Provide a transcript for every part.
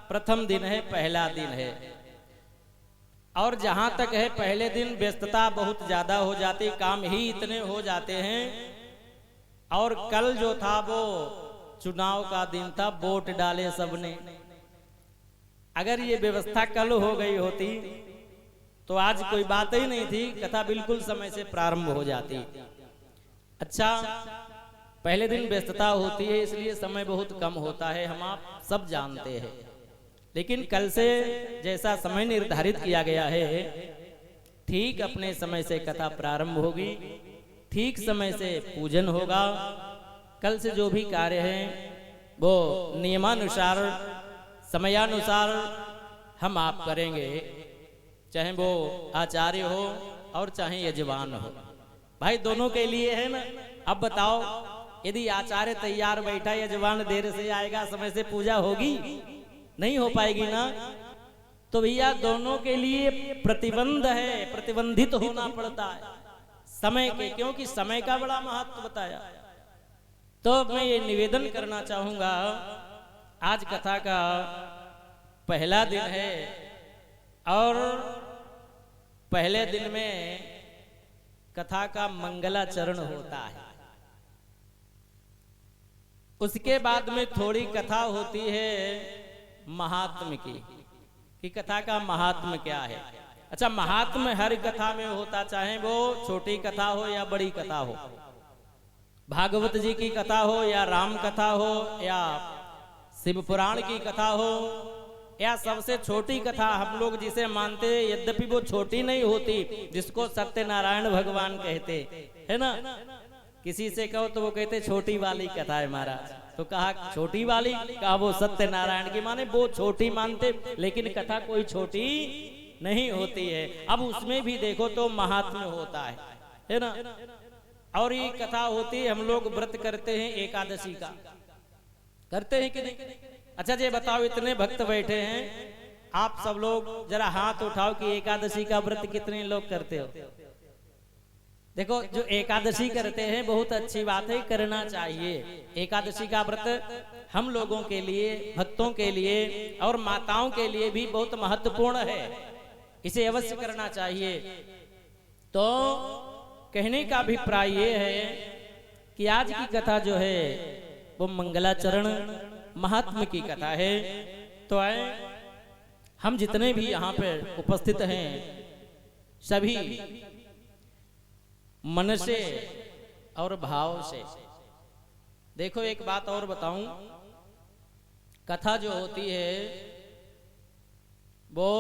प्रथम दिन है, पहला दिन है। और जहां तक है पहले दिन व्यस्तता बहुत ज्यादा हो जाती, काम ही इतने हो जाते हैं। और कल जो था वो चुनाव का दिन था, वोट डाले सबने। अगर ये व्यवस्था कल हो गई होती तो आज कोई बात ही नहीं थी, कथा बिल्कुल समय से प्रारंभ हो जाती। अच्छा, पहले दिन व्यस्तता होती है इसलिए समय बहुत कम होता है, हम आप सब जानते हैं। लेकिन कल से जैसा समय निर्धारित किया गया है, ठीक अपने समय से कथा प्रारंभ होगी, ठीक समय से पूजन होगा। कल से जो भी कार्य हैं वो नियमानुसार, समयानुसार हम आप करेंगे, चाहे वो आचार्य हो और चाहे यजमान हो। भाई दोनों के लिए है ना। अब बताओ, यदि आचार्य तैयार बैठा, यजमान देर से आएगा, समय से पूजा होगी? नहीं हो पाएगी ना। तो भैया दोनों के लिए प्रतिबंध है, प्रतिबंधित होना पड़ता है समय के, क्योंकि समय का बड़ा महत्व बताया। तो मैं ये निवेदन करना चाहूंगा, आज कथा का पहला दिन है और पहले दिन में कथा का मंगलाचरण होता है। उसके बाद में थोड़ी कथा होती है महात्म की, कि कथा का महात्म क्या है। अच्छा, महात्म हर कथा में होता, चाहे वो छोटी कथा हो या बड़ी कथा हो, भागवत जी की कथा हो या राम कथा हो या शिव पुराण की कथा हो या सबसे छोटी कथा हम लोग जिसे मानते, यद्यपि वो छोटी नहीं होती, जिसको सत्यनारायण भगवान कहते है ना। किसी से कहो तो वो कहते छोटी वाली कथा है महाराज, तो कहा छोटी वाली, कहा वो सत्यनारायण की, माने वो छोटी मानते, लेकिन कथा कोई छोटी नहीं होती है। अब उसमें भी देखो तो महात्म्य होता है ना। और ये कथा होती है, हम लोग व्रत करते हैं एकादशी का, करते हैं कि नहीं? अच्छा ये बताओ, इतने भक्त बैठे हैं, आप सब लोग जरा हाथ उठाओ कि एकादशी का व्रत कितने लोग करते हो। देखो, जो एकादशी करते हैं बहुत अच्छी बात है, करना चाहिए। एकादशी का व्रत हम लोगों के लिए, भक्तों के लिए और माताओं के लिए भी बहुत महत्वपूर्ण है, इसे अवश्य करना चाहिए। तो कहने का अभिप्राय ये है कि आज की कथा जो है वो मंगलाचरण महात्म की कथा है। तो आए हम जितने भी यहाँ पे उपस्थित हैं सभी मन से और भाव से। देखो एक बात और बताऊं, कथा जो होती है वो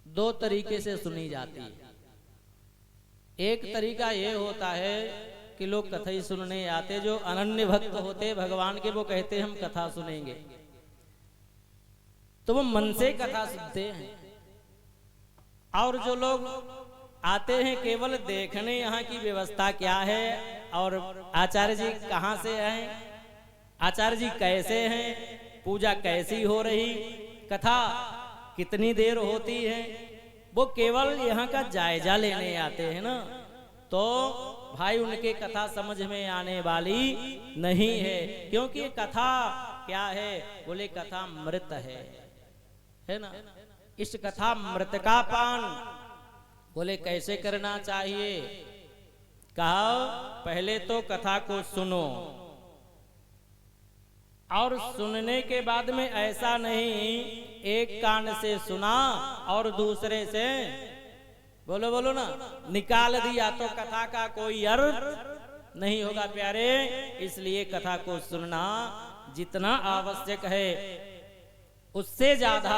दो तरीके से सुनी जाती है। एक तरीका ये होता है कि लोग कथा ही सुनने आते, जो अनन्य भक्त होते भगवान के, वो कहते हम कथा सुनेंगे, तो वो मन से कथा सुनते हैं। और जो लोग आते हैं केवल देखने यहाँ की व्यवस्था क्या है और आचार्य जी कहाँ से हैं, आचार्य जी कैसे हैं, पूजा कैसी हो रही, कथा कितनी देर होती है, वो केवल यहाँ का जायजा लेने आते हैं ना। तो भाई उनके कथा समझ में आने वाली नहीं है, क्योंकि कथा क्या है, बोले कथा मृत है ना। इस कथा मृत का पान बोले कैसे करना चाहिए। कहा पहले तो कथा को सुनो, और सुनने के बाद में ऐसा नहीं एक कान से सुना और दूसरे से बोलो बोलो ना निकाल दिया, तो कथा का कोई अर्थ नहीं होगा प्यारे। इसलिए कथा को सुनना जितना आवश्यक है उससे ज्यादा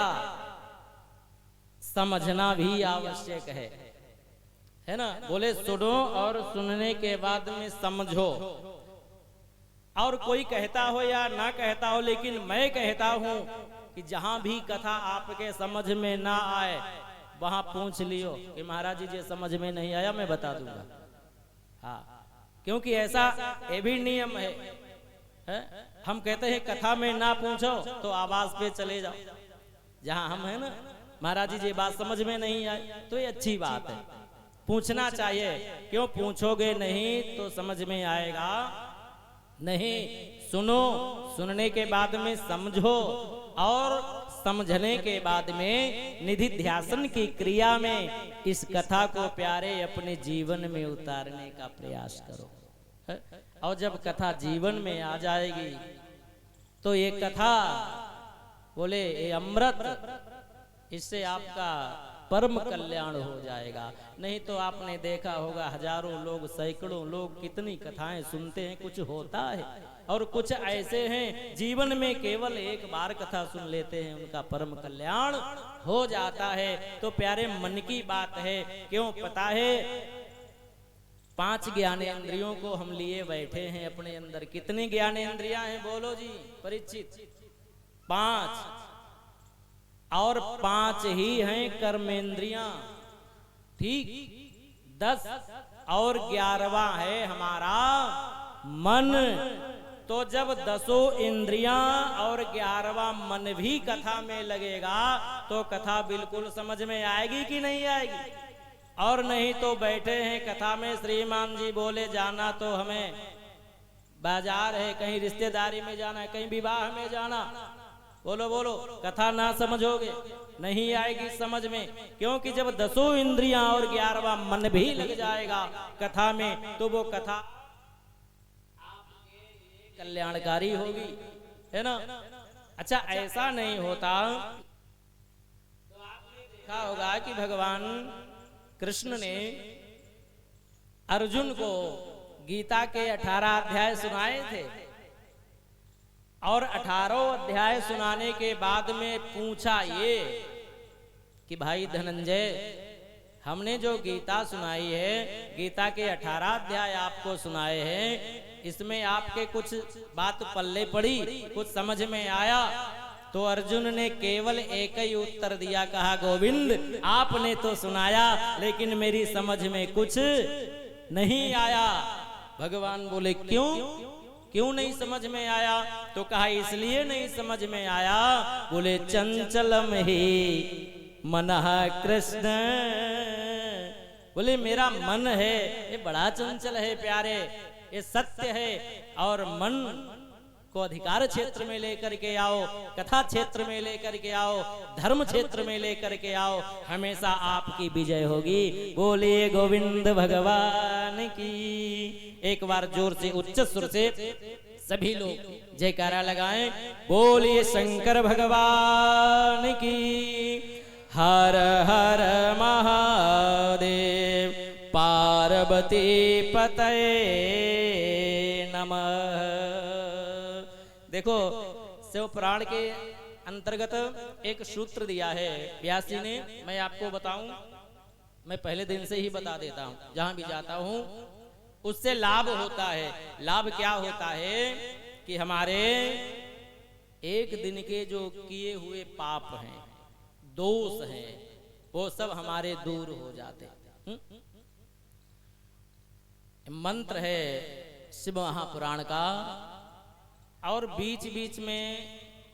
समझना भी आवश्यक है ना। बोले सुनो और सुनने के बाद में समझो। और कोई कहता हो या ना कहता हो, लेकिन मैं कहता हूं कि जहां भी कथा आपके समझ में ना आए वहां पूछ लियो कि महाराज जी ये समझ में नहीं आया, मैं बता दूंगा। हाँ, क्योंकि ऐसा ये भी नियम है? हम कहते हैं कथा में ना पूछो तो आवाज पे चले जाओ, जहां हम है ना महाराज जी ये बात समझ में नहीं आई, तो ये अच्छी बात है, पूछना चाहिए। क्यों पूछोगे नहीं तो समझ में आएगा नहीं, सुनो, सुनने के बाद में समझो, और समझने के बाद में निधि ध्यासन की क्रिया में इस कथा को प्यारे अपने जीवन में उतारने का प्रयास करो। और जब कथा जीवन में आ जाएगी तो ये कथा बोले ये अमृत, इससे आपका परम कल्याण हो जाएगा। नहीं तो आपने देखा होगा हजारों लोग, सैकड़ों लोग कितनी कथाएं सुनते हैं, कुछ होता है। और कुछ ऐसे हैं जीवन में केवल एक बार कथा सुन लेते हैं, उनका परम कल्याण हो जाता है। तो प्यारे मन की बात है, क्यों पता है, 5 ज्ञानेंद्रियों को हम लिए बैठे हैं अपने अंदर। कितनी ज्ञानेंद्रियां हैं बोलो जी परीक्षित? 5, और 5 ही हैं कर्मेंद्रियां, ठीक। 10 और 11वां है हमारा मन। तो जब 10 इंद्रियां और 11वां मन भी कथा में लगेगा तो कथा बिल्कुल समझ में आएगी कि नहीं आएगी? और नहीं तो बैठे हैं कथा में, श्रीमान जी बोले जाना तो हमें बाजार है, कहीं रिश्तेदारी में जाना है, कहीं विवाह में जाना, बोलो बोलो, कथा ना समझोगे, नहीं आएगी समझ में। क्योंकि जब 10 इंद्रियां और 11वां मन भी लग जाएगा कथा में तो वो कथा कल्याणकारी होगी, है ना। अच्छा, ऐसा नहीं होता तो आपने देखा होगा कि भगवान कृष्ण ने अर्जुन को गीता के 18 अध्याय सुनाए थे, और 18 अध्याय सुनाने के बाद में पूछा ये कि भाई धनंजय, हमने जो गीता सुनाई है, गीता के 18 अध्याय आपको सुनाए हैं, इसमें आपके कुछ बात पल्ले पड़ी, कुछ समझ में आया? तो अर्जुन ने केवल एक ही उत्तर दिया, कहा गोविंद आपने तो सुनाया लेकिन मेरी समझ में कुछ नहीं आया। भगवान बोले क्यों, क्यों नहीं समझ में आया? तो कहा इसलिए नहीं समझ में आया, बोले चंचलम ही मनः कृष्ण, बोले मेरा मन है ये बड़ा चंचल है प्यारे, ये सत्य है। और मन को अधिकार क्षेत्र में लेकर के आओ, कथा क्षेत्र में लेकर के आओ, धर्म क्षेत्र में लेकर के आओ, हमेशा आपकी विजय होगी। बोलिए गोविंद भगवान की। एक बार जोर से उच्च सुर से सभी लोग जयकारा लगाएं, बोलिए शंकर भगवान की। हर हर महादेव, पार्वती पतये नमः। देखो शिव पुराण के अंतर्गत एक सूत्र दिया है व्यास जी ने, मैं आपको बताऊं, मैं पहले दिन से ही बता देता हूं, जहां भी जाता हूं उससे लाभ होता है। लाभ क्या होता है कि हमारे एक दिन के जो किए हुए पाप हैं, दोष हैं, वो सब हमारे दूर हो जाते हैं। मंत्र है शिव महापुराण का, और बीच बीच में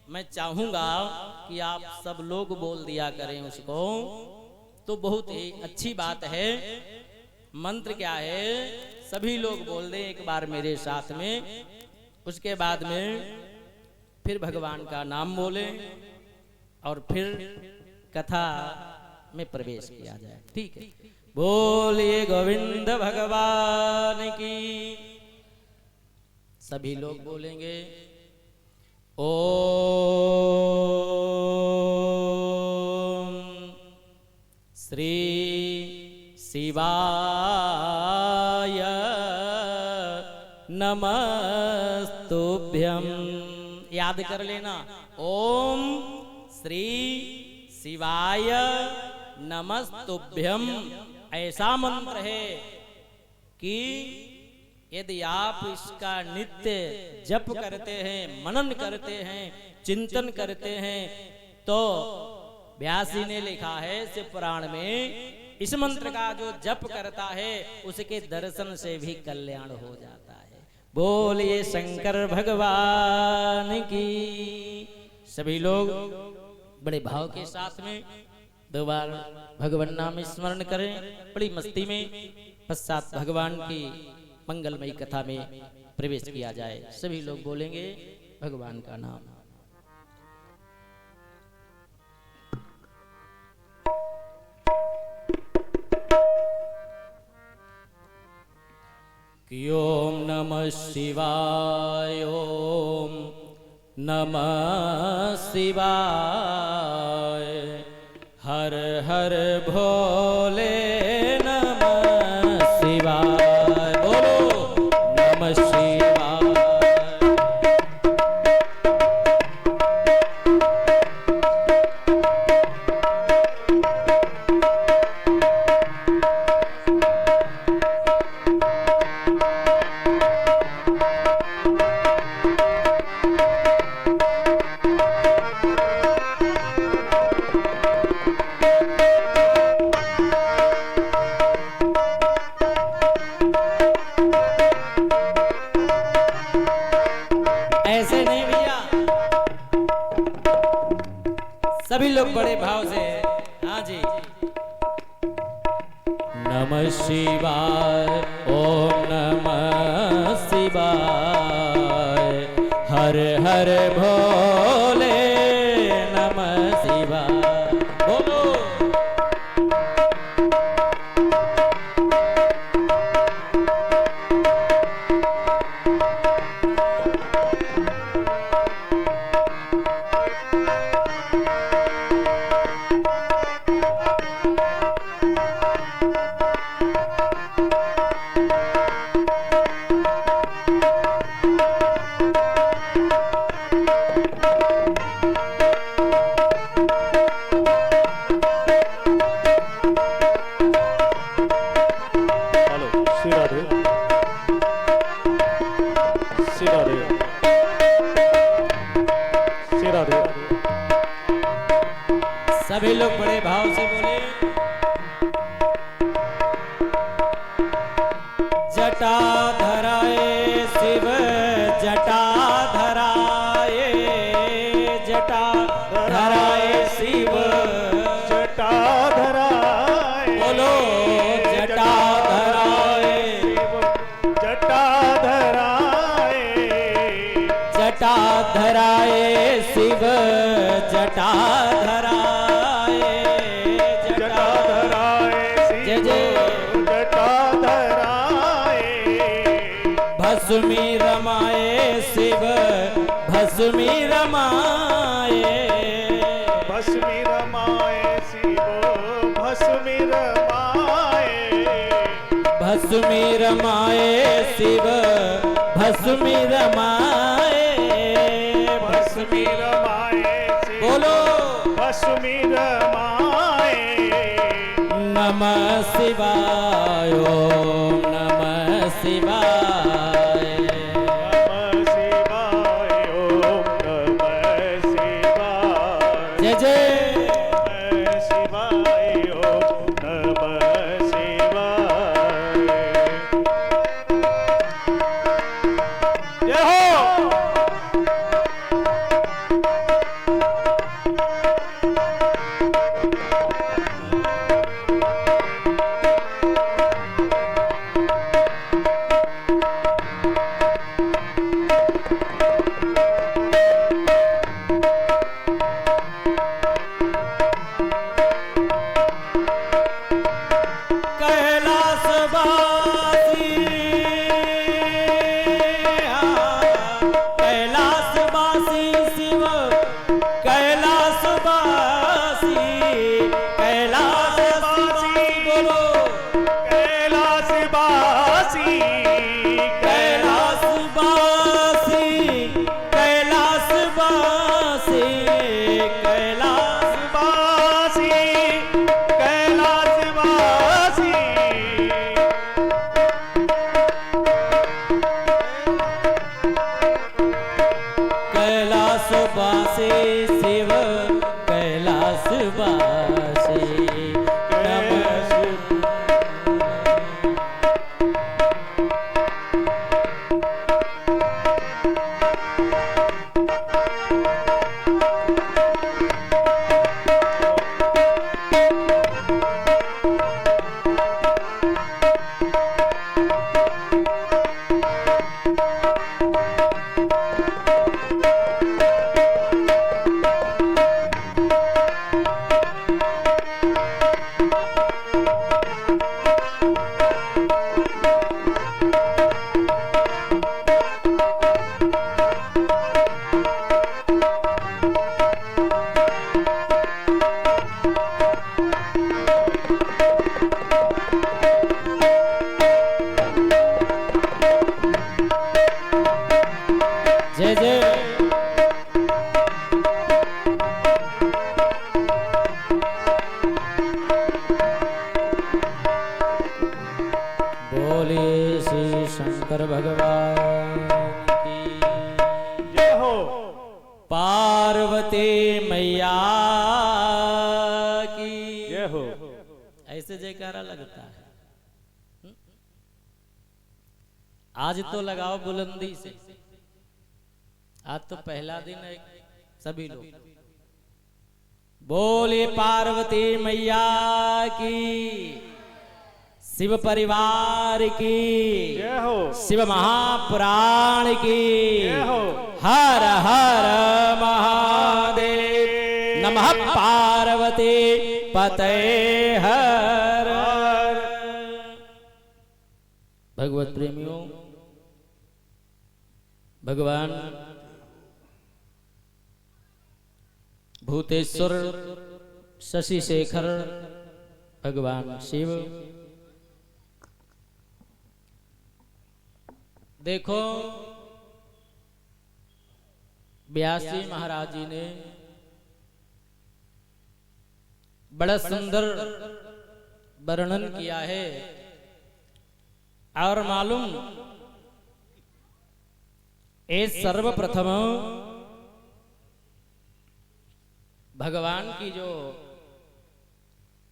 मैं चाहूंगा कि आप सब लोग बोल दिया करें उसको, तो बहुत ही अच्छी बात है। मंत्र क्या है, सभी लोग बोल दें एक बार मेरे साथ में, उसके बाद में फिर भगवान का नाम बोलें और फिर कथा में प्रवेश किया जाए, ठीक है। बोलिए गोविंद भगवान की। सभी लोग बोलेंगे ओम श्री शिवाय नमस्तुभ्यं। याद कर लेना, ओम श्री शिवाय नमस्तुभ्यं। ऐसा मंत्र है कि यदि आप इसका नित्य जप करते हैं, मनन करते हैं, चिंतन करते हैं, तो व्यास जी ने लिखा है शिव पुराण में, इस मंत्र का जो जप करता है उसके दर्शन से भी कल्याण हो जाता है। बोलिए शंकर भगवान की। सभी लोग बड़े भाव के साथ में 2 बार भगवान नाम स्मरण करें, बड़ी मस्ती में, पश्चात भगवान की मंगलमयी कथा में प्रवेश किया जाए। सभी लोग बोलेंगे भगवान का नाम। ओम नमः शिवाय, ओम नमः शिवाय, हर हर भोले नमः शिवाय। बोलो नमः शिवाय। ऐसे नहीं भैया, सभी लोग बड़े भाव से। हाँ जी। नमः शिवाय, ओम नमः शिवाय, हर हर भोले नमः शिवाय। बोलो सभी लोग बड़े भाव से बोले। जटा धराए शिव जटा धराए, जटा धराए शिव जटा धराए। बोलो जटा धराए शिव जटा धराए। जटा धराए शिव जटा धराए, जटा धराए जय शिव जय। जटा धराए। भस्मी रमाए शिव भस्मी रमाए, भस्मी रमाए शिव भस्मी रमाए। भस्मी रमाए शिव भस्मी रमाए, भस्मी रमाए शिव बोलो भस्मी रमाए। नमः शिवाय, ओम नमः शिवाय। नमः शिवाय, ओम नमः शिवाय। जय जय। नमः शिवाय, ओम नमः शिवाय। जय हो। कैलासवासी शिव कैलासवासी नमः। पार्वती मैया की जय हो। ऐसे जयकारा लगता है। आज तो लगाओ बुलंदी से। आज तो पहला दिन है, सभी लोग बोले पार्वती मैया की, शिव परिवार की जय हो। शिव महापुराण की जय हो। हर हर महादेव नमः पार्वती पते हर। भगवत प्रेमियों, भगवान भूतेश्वर शशि शेखर भगवान शिव, देखो व्यास जी महाराज जी ने बड़ा सुंदर वर्णन किया है। और मालूम ये सर्वप्रथम भगवान की जो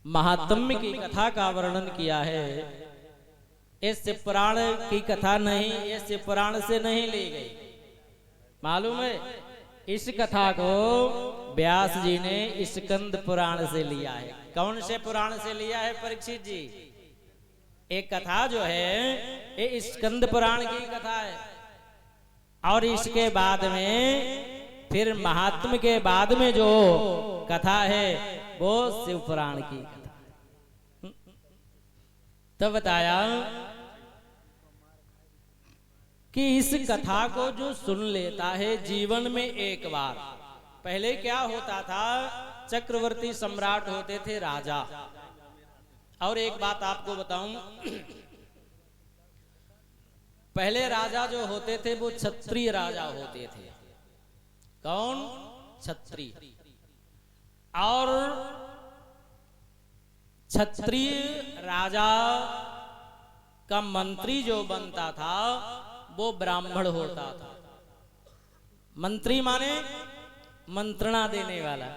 महात्म्य की कथा का वर्णन किया है, इस पुराण की कथा नहीं, इस पुराण से नहीं ली गई। मालूम है, इस कथा को व्यास जी ने स्कंद पुराण से लिया है। कौन से पुराण से लिया है परीक्षित जी? एक कथा जो है ये स्कंद पुराण की कथा है, और इसके बाद में फिर महात्म्य के बाद में जो कथा है वो शिव पुराण की कथा है। तो बताया कि इस कथा को जो सुन लेता है जीवन में एक बार, पहले क्या होता था, चक्रवर्ती सम्राट होते थे राजा। और एक बात आपको बताऊं, पहले राजा जो होते थे वो क्षत्रिय राजा होते थे। कौन? क्षत्रिय। और क्षत्रिय राजा का मंत्री जो बनता था वो ब्राह्मण होता था। मंत्री माने मंत्रणा देने वाला।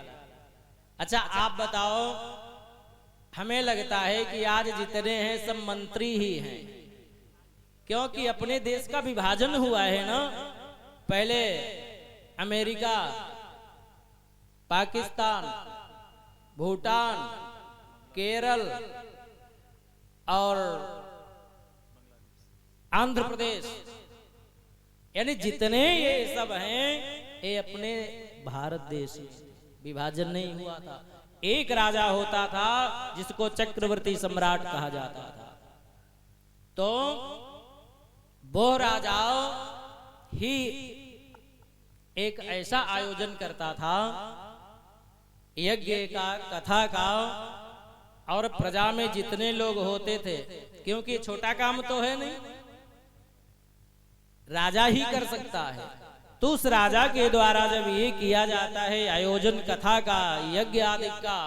अच्छा आप बताओ, हमें लगता है कि आज जितने हैं सब मंत्री ही हैं, क्योंकि अपने देश का विभाजन हुआ है ना। पहले अमेरिका, पाकिस्तान, भूटान, केरल और आंध्र प्रदेश, यानी जितने ये सब हैं ये अपने भारत देश में, विभाजन नहीं हुआ था। एक राजा होता था जिसको चक्रवर्ती सम्राट कहा जाता था। तो वो राजा ही एक ऐसा आयोजन करता था यज्ञ का, कथा का, और प्रजा में जितने लोग होते थे, क्योंकि छोटा काम तो है नहीं, राजा ही कर सकता है। तो उस राजा के द्वारा जब ये किया जाता है आयोजन कथा का, यज्ञ आदि का,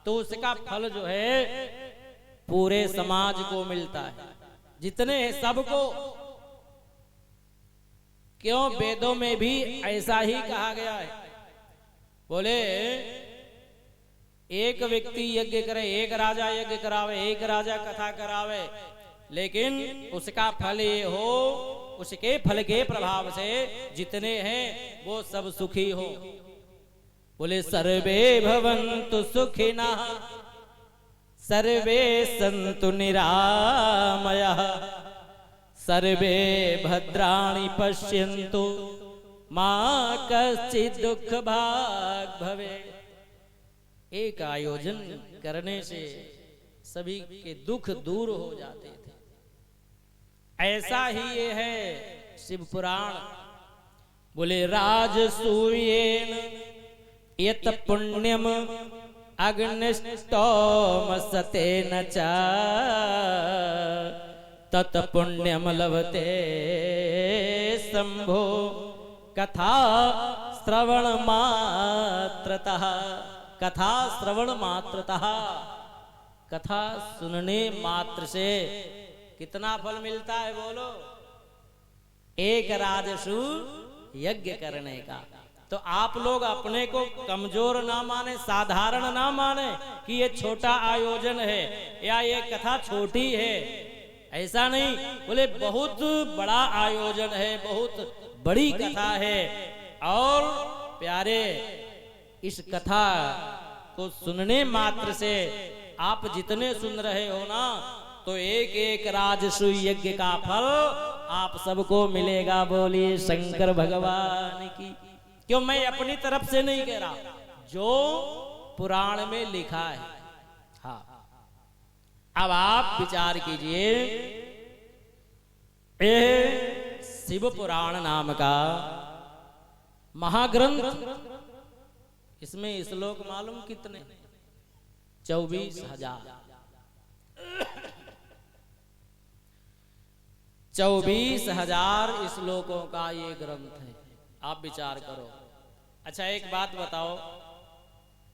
तो उसका फल जो है पूरे समाज को मिलता है, जितने हैं सबको। क्यों? वेदों में भी ऐसा ही कहा गया है। बोले एक व्यक्ति यज्ञ करे, एक राजा यज्ञ करावे, एक राजा कथा करावे, लेकिन उसका फल ये हो, उसके फल के प्रभाव से जितने हैं वो सब सुखी हो। बोले सर्वे भवन्तु सुखिनः सर्वे सन्तु निरामयः सर्वे भद्राणि पश्यन्तु मा कश्चित् दुःख भाग् भवेत्। एक आयोजन करने से सभी के दुख दूर हो जाते थे। ऐसा ही ये है शिव पुराण। बोले राजसूयेन यत पुण्यम अग्निष्टोमसतेन च तत् पुण्यम लभते शंभो कथा श्रवण मात्रतः। कथा श्रवण मात्रतः, कथा सुनने मात्र से कितना फल मिलता है बोलो? एक राजसु यज्ञ करने का। तो तो आप लोग अपने को कमजोर ना माने, साधारण ना माने कि ये छोटा आयोजन है या ये कथा छोटी है, ऐसा नहीं। बोले बहुत बड़ा आयोजन है, बहुत बड़ी कथा है। और प्यारे, इस कथा को सुनने मात्र से आप जितने सुन रहे हो ना, तो एक एक राजसूय यज्ञ का फल आप सबको मिलेगा। बोलिए शंकर भगवान की। क्यों, मैं अपनी तरफ से नहीं कह रहा, जो पुराण में लिखा है। हाँ, अब आप विचार कीजिए, ये शिव पुराण नाम का महाग्रंथ, इसमें श्लोक मालूम कितने? 24,000। 24,000 श्लोकों का ये ग्रंथ है। आप विचार करो। अच्छा एक बात बताओ,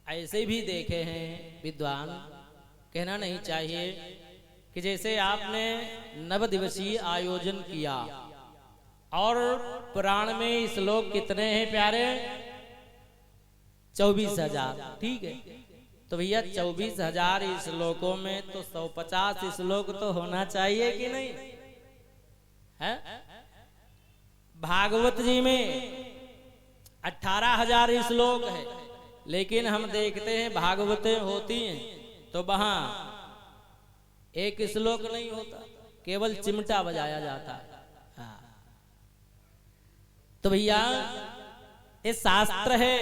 ऐसे भी देखे हैं विद्वान, कहना नहीं चाहिए, कि जैसे आपने 9 दिवसीय आयोजन किया और पुराण में श्लोक कितने हैं प्यारे? 24,000। ठीक है, तो भैया 24,000 श्लोकों में तो 150 श्लोक तो होना चाहिए कि नहीं है? भागवत जी में 18,000 श्लोक है, लेकिन हम देखते हैं भागवतें होती हैं तो वहां एक श्लोक नहीं होता, केवल चिमटा बजाया जाता है। हाँ। तो भैया ये शास्त्र है,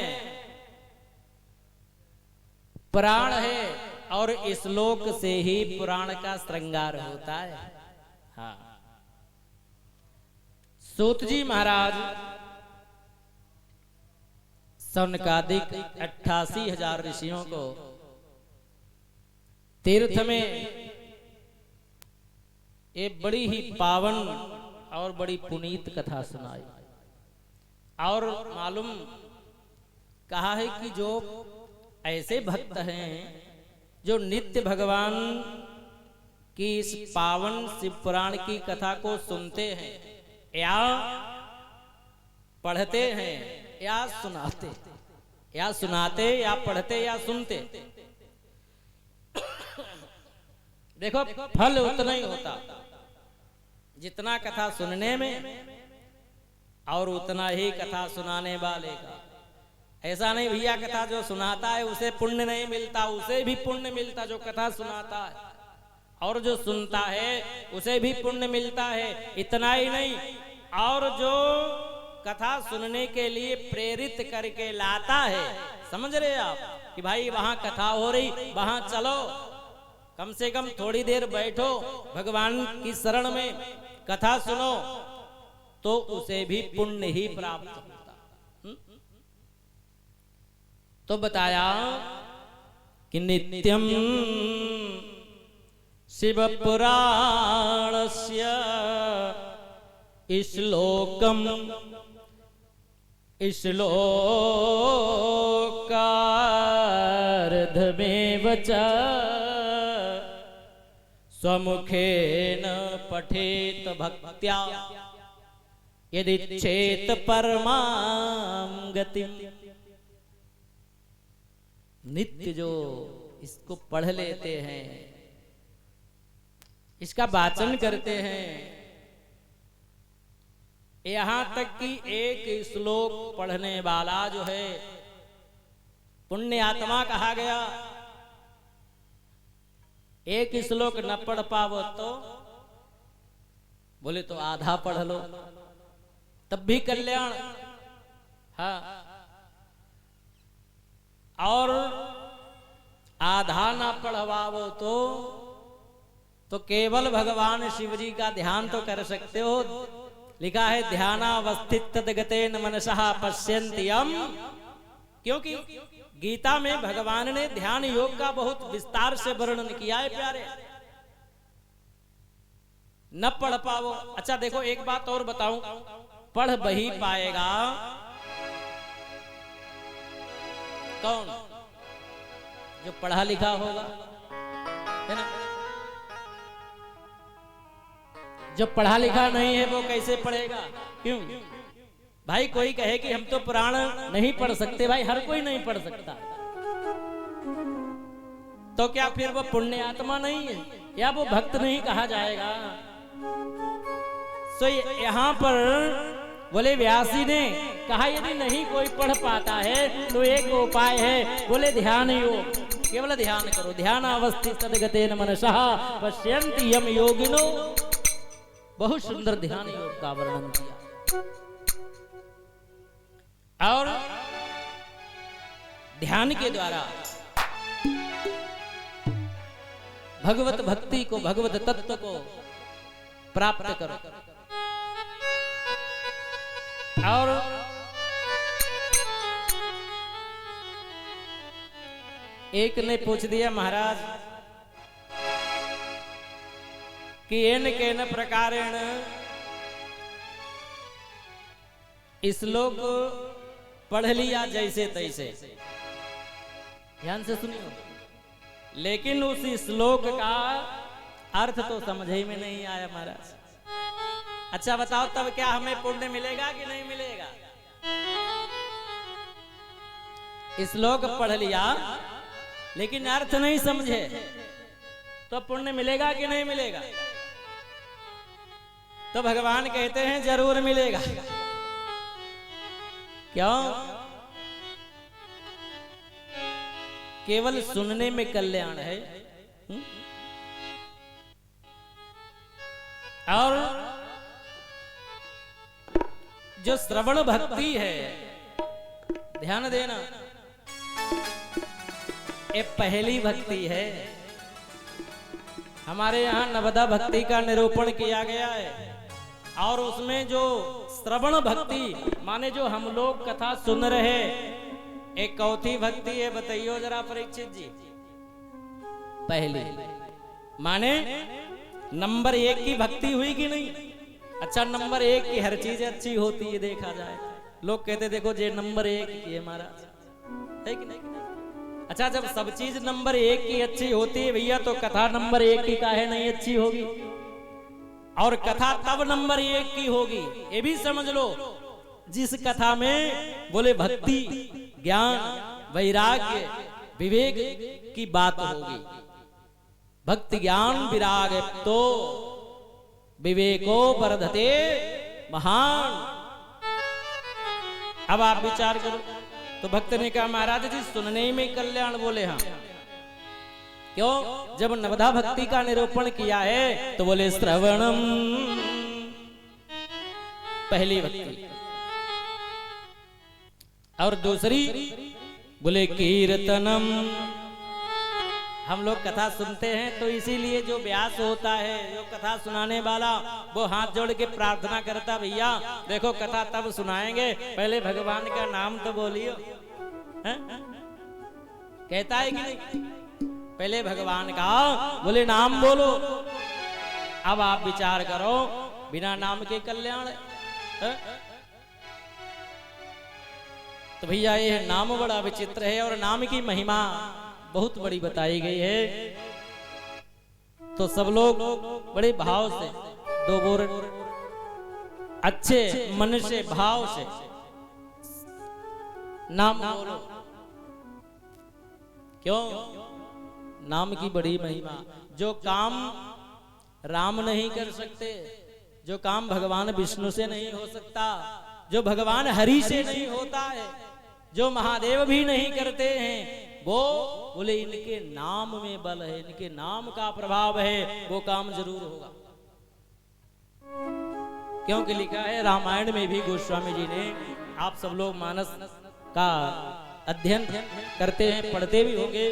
पुराण है, और श्लोक से ही पुराण का श्रृंगार होता है। हाँ। सूत जी महाराज सौनकादिक 88,000 ऋषियों को तीर्थ में एक बड़ी ही पावन और बड़ी पुनीत कथा सुनाई। और मालूम कहा है कि जो ऐसे भक्त हैं जो नित्य भगवान की इस पावन शिव पुराण की कथा को सुनते हैं या पढ़ते हैं या सुनाते या पढ़ते या सुनते, देखो फल उतना ही होता जितना कथा सुनने में और उतना ही कथा सुनाने वाले का। ऐसा नहीं भैया कथा जो सुनाता है उसे पुण्य नहीं मिलता, उसे भी पुण्य मिलता जो कथा सुनाता है, और जो सुनता है उसे भी पुण्य मिलता है। इतना ही नहीं, और जो कथा सुनने के लिए प्रेरित करके लाता है, समझ रहे आप कि भाई वहां कथा हो रही, वहां चलो, कम से कम थोड़ी देर बैठो भगवान की शरण में, कथा सुनो, तो उसे भी पुण्य ही प्राप्त होता। तो बताया कि नित्यम शिव पुराणस्य श्लोकम श्लोकार्धमेव च स्वमुखेन पठेत भक्त्या यदिच्छेत परमां गतिम्। नित्य जो इसको पढ़ लेते हैं, इसका वाचन करते हैं, यहां तक कि एक श्लोक पढ़ने वाला जो है पुण्य आत्मा कहा गया। एक श्लोक न पढ़ पावो तो बोले तो आधा पढ़ लो, तब भी कल्याण। हाँ, और आधा ना पढ़वाओ तो केवल भगवान शिव जी का ध्यान तो कर सकते हो। लिखा है ध्यानावस्थित तद्गतेन मनसः पश्यन्ति यम्, क्योंकि गीता में भगवान ने ध्यान योग का बहुत विस्तार से वर्णन किया है प्यारे। न पढ़ पाओ। अच्छा देखो एक बात और बताऊं, पढ़ वही पाएगा कौन? जो पढ़ा लिखा होगा, है ना। जो पढ़ा लिखा नहीं है वो कैसे पढ़ेगा? क्यों? भाई कोई कहे कि हम तो पुराण नहीं पढ़ सकते, भाई हर कोई नहीं पढ़ सकता, तो क्या फिर वो पुण्य आत्मा नहीं है या वो भक्त नहीं कहा जाएगा? तो यहाँ पर बोले व्यास जी ने कहा यदि नहीं कोई पढ़ पाता है तो एक उपाय है, बोले ध्यान योग, केवल ध्यान करो। ध्यान अवस्थित तद्गतेन मनसः पश्यन्ति यम योगिनो। बहुत सुंदर ध्यान योग का वर्णन किया। और ध्यान के द्वारा भगवत भक्ति को, भगवत तत्व को प्राप्त करो। और एक ने पूछ दिया महाराज कि एन केन प्रकारेण श्लोक पढ़ लिया जैसे तैसे, ध्यान से सुनियो, लेकिन उस श्लोक का अर्थ तो समझ ही में नहीं आया महाराज। अच्छा बताओ तब क्या हमें पुण्य मिलेगा कि नहीं मिलेगा? श्लोक पढ़ लिया लेकिन अर्थ नहीं समझे तो पुण्य मिलेगा कि नहीं मिलेगा? तो भगवान कहते हैं जरूर मिलेगा। क्यों? केवल सुनने में कल्याण है। और जो श्रवण भक्ति है, ध्यान देना, ये पहली भक्ति है। हमारे यहाँ नवदा भक्ति का निरूपण किया गया है और उसमें जो श्रवण भक्ति माने जो हम लोग कथा सुन रहे, एक कौथी भक्ति है बताइयो जरा परीक्षित जी? पहली माने नंबर 1 की भक्ति हुई कि नहीं? अच्छा नंबर 1 की हर चीज अच्छी होती है, देखा जाए लोग कहते देखो जे नंबर 1 की है महाराज, है कि नहीं? अच्छा जब सब चीज नंबर 1 की अच्छी होती है भैया, तो कथा नंबर 1 की काहे नहीं अच्छी होगी? और कथा तब नंबर 1 की होगी, ये भी समझ लो, जिस कथा में बोले भक्ति, ज्ञान, वैराग्य, विवेक की बात होगी। भक्ति ज्ञान विराग तो विवेको वर्धते महान। अब आप विचार करो। तो भक्त ने कहा महाराज जी सुनने में कल्याण, बोले हाँ। क्यों? जब नवदा भक्ति का निरूपण किया है तो बोले श्रवणम पहली भक्ति, और दूसरी बोले कीर्तनम। हम लोग कथा सुनते हैं तो इसीलिए जो व्यास होता है, जो कथा सुनाने वाला, वो हाथ जोड़ के प्रार्थना करता भैया देखो कथा तब सुनाएंगे, पहले भगवान का नाम तो बोलियो। कहता है कि नहीं? पहले भगवान का बोले नाम बोलो। अब आप विचार करो, बिना नाम के कल्याण है? तो भैया ये नाम बड़ा विचित्र है और नाम की महिमा बहुत बड़ी बताई गई है। तो सब लोग बड़े भाव से, दो बोर अच्छे मन से, भाव से नाम बोलो। क्यों? नाम की बड़ी महिमा। जो काम राम नहीं कर सकते, जो काम भगवान विष्णु से नहीं हो सकता, जो भगवान हरि से नहीं होता है, जो महादेव भी नहीं करते हैं, वो बोले इनके नाम में बल है, इनके नाम का प्रभाव है, वो काम जरूर होगा। क्योंकि लिखा है रामायण में भी गोस्वामी जी ने, आप सब लोग मानस का अध्ययन करते हैं, पढ़ते भी होंगे।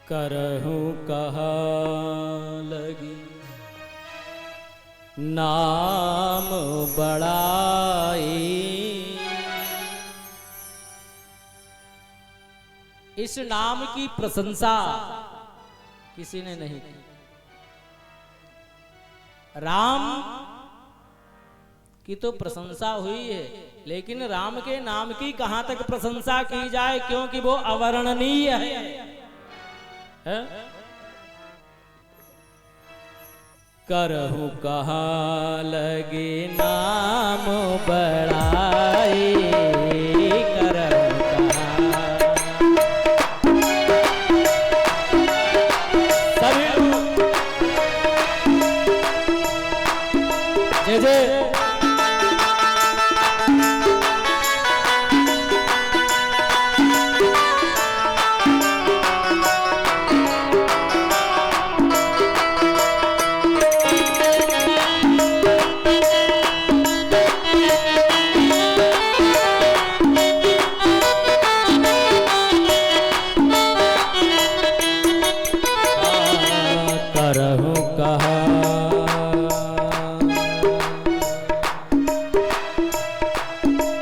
करहूं कहा लगी नाम बड़ाई, इस नाम की प्रशंसा किसी ने नहीं की। राम की तो प्रशंसा हुई है, लेकिन राम के नाम की कहां तक प्रशंसा की जाए, क्योंकि वो अवर्णनीय है? करहु कहाँ लगे नाम बड़ाई, करहु कहाँ। सभी लोग जय जय।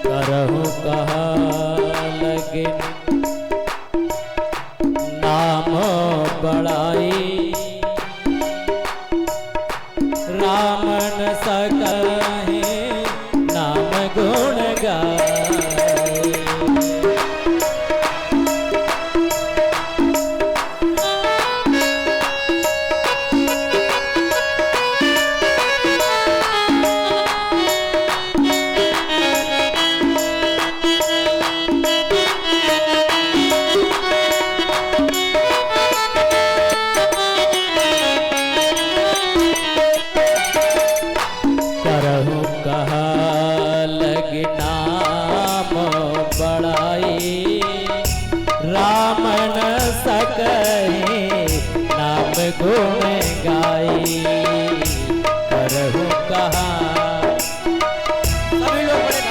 करहु कहाँ लगे नाम बड़ाई, राम न सकहि नाम गुण गाई। करहु कहाँ लगे नाम बड़ाई, राम न सकहि नाम गुण गाई। करहु कहाँ। सभी लोग बड़े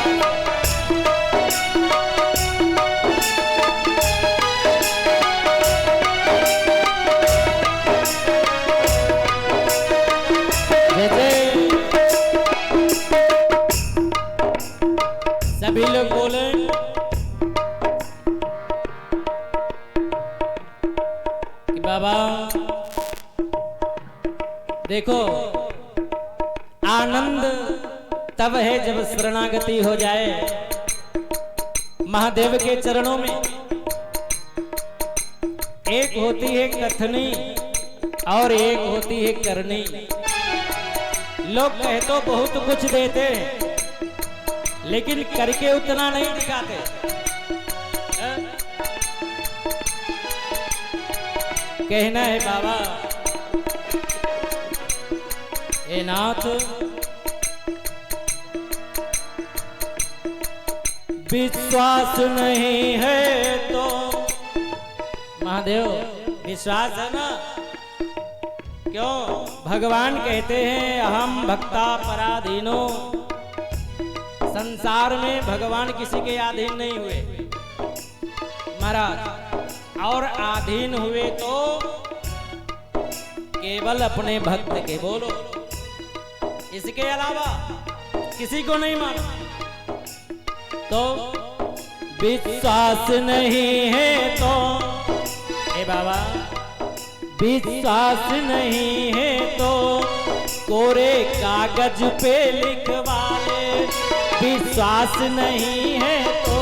सभी लोग बोले कि बाबा देखो, आनंद तब है जब शरणागति हो जाए महादेव के चरणों में। एक होती है कथनी और एक होती है करनी। लोग कहे तो बहुत कुछ देते हैं, लेकिन करके उतना नहीं दिखाते। कहना है बाबा ए नाथ, विश्वास नहीं है तो महादेव विश्वास है ना? क्यों? भगवान कहते हैं अहम भक्ता पराधीनो। संसार में भगवान किसी के अधीन नहीं हुए महाराज, और अधीन हुए तो केवल अपने भक्त के। बोलो, इसके अलावा किसी को नहीं मानो। तो विश्वास नहीं है तो ए बाबा, विश्वास नहीं है तो कोरे कागज पे लिखवा ले। विश्वास नहीं है तो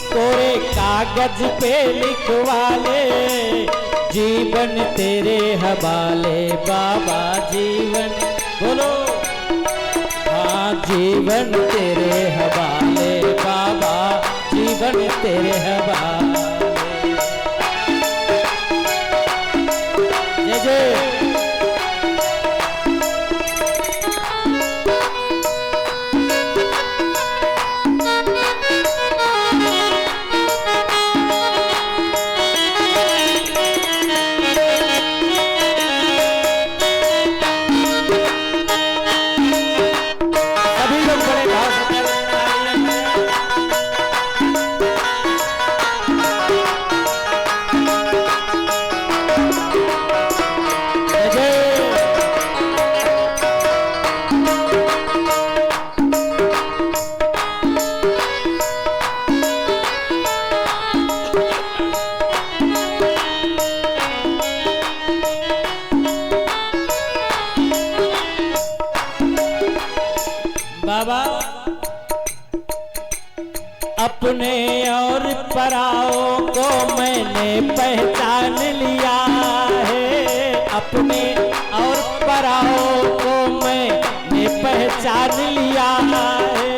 कोरे कागज पे लिखवा ले। जीवन तेरे हवाले बाबा, जीवन। बोलो, हाँ जीवन तेरे हवाले बाबा, जीवन तेरे हवाले। जय जय। बाबा अपने और पराओं को मैंने पहचान लिया है। अपने और पराओं को मैंने पहचान लिया है।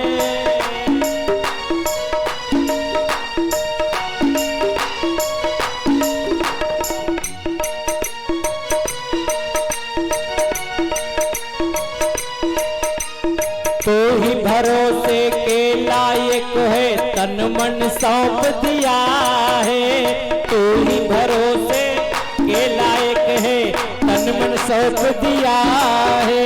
तो ही भरोसे के लायक है, तन मन सौंप दिया है। तो ही भरोसे के लायक है, तन मन सौंप दिया है।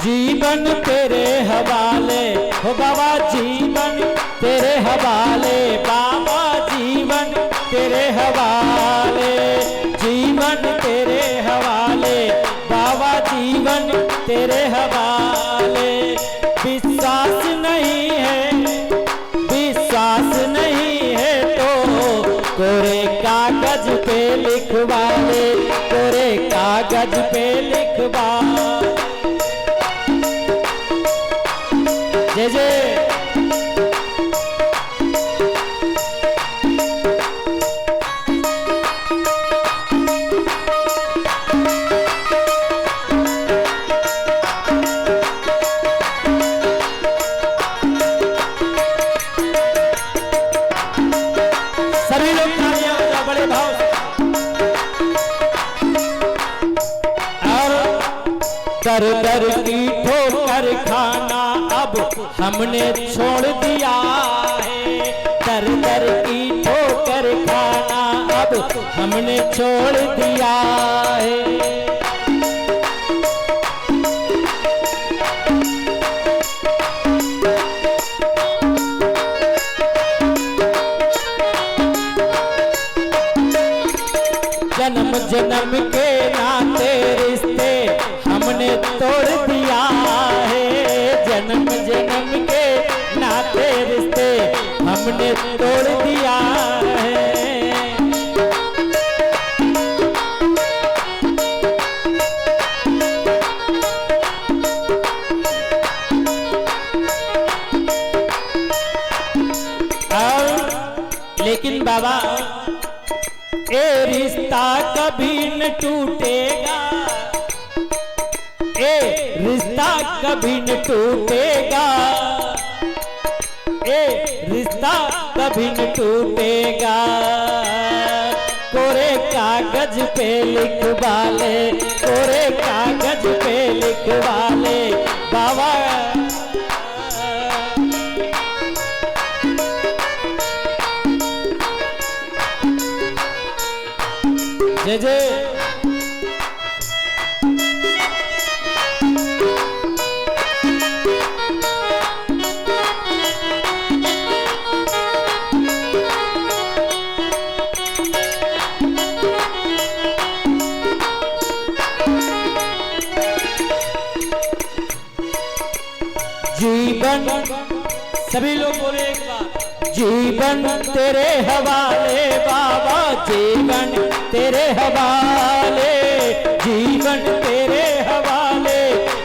जीवन तेरे हवाले हो बाबा, जीवन तेरे हवाले बाबा, जीवन तेरे हवाले, जीवन तेरे हवाले बाबा, जीवन तेरे हवाले। विश्वास नहीं है, विश्वास नहीं है तो कोरे कागज पे लिखवा ले, कोरे कागज पे लिखवा। जय जय। सभी लोग तालियां बजाओ बड़े भाव से। और दर दर की ठोकर खाना अब हमने छोड़ दिया है। दर दर की ठोकर खाना अब हमने छोड़ दिया है। जन्म जन्म के नाते रिश्ते हमने तोड़ दिया है। जन्म जन्म के नाते रिश्ते हमने तोड़ दिया है। लेकिन बाबा ए रिश्ता कभी न टूटेगा, ए रिश्ता कभी न टूटेगा, ए रिश्ता कभी न टूटेगा। कोरे कागज पे लिखवा ले, कोरे कागज पे लिखवा ले बाबा। जय जय। जीवन सभी लोग बोले एक बार, जीवन तेरे हवाले बाबा, जीवन तेरे हवाले, जीवन तेरे हवाले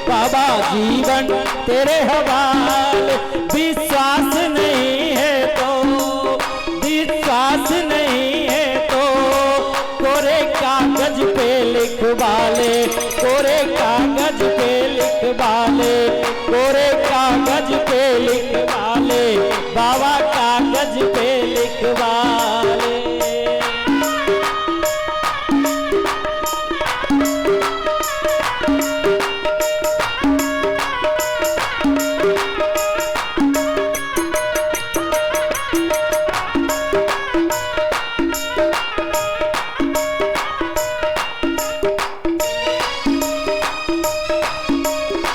बाबा, जीवन तेरे हवाले। विश्वास नहीं है तो, विश्वास नहीं है तो कोरे कागज पे लिखवा ले, कोरे कागज पे लिखवा ले, कोरे कागज पे लिखवा ले बाबा, कागज पे लिखवा ले।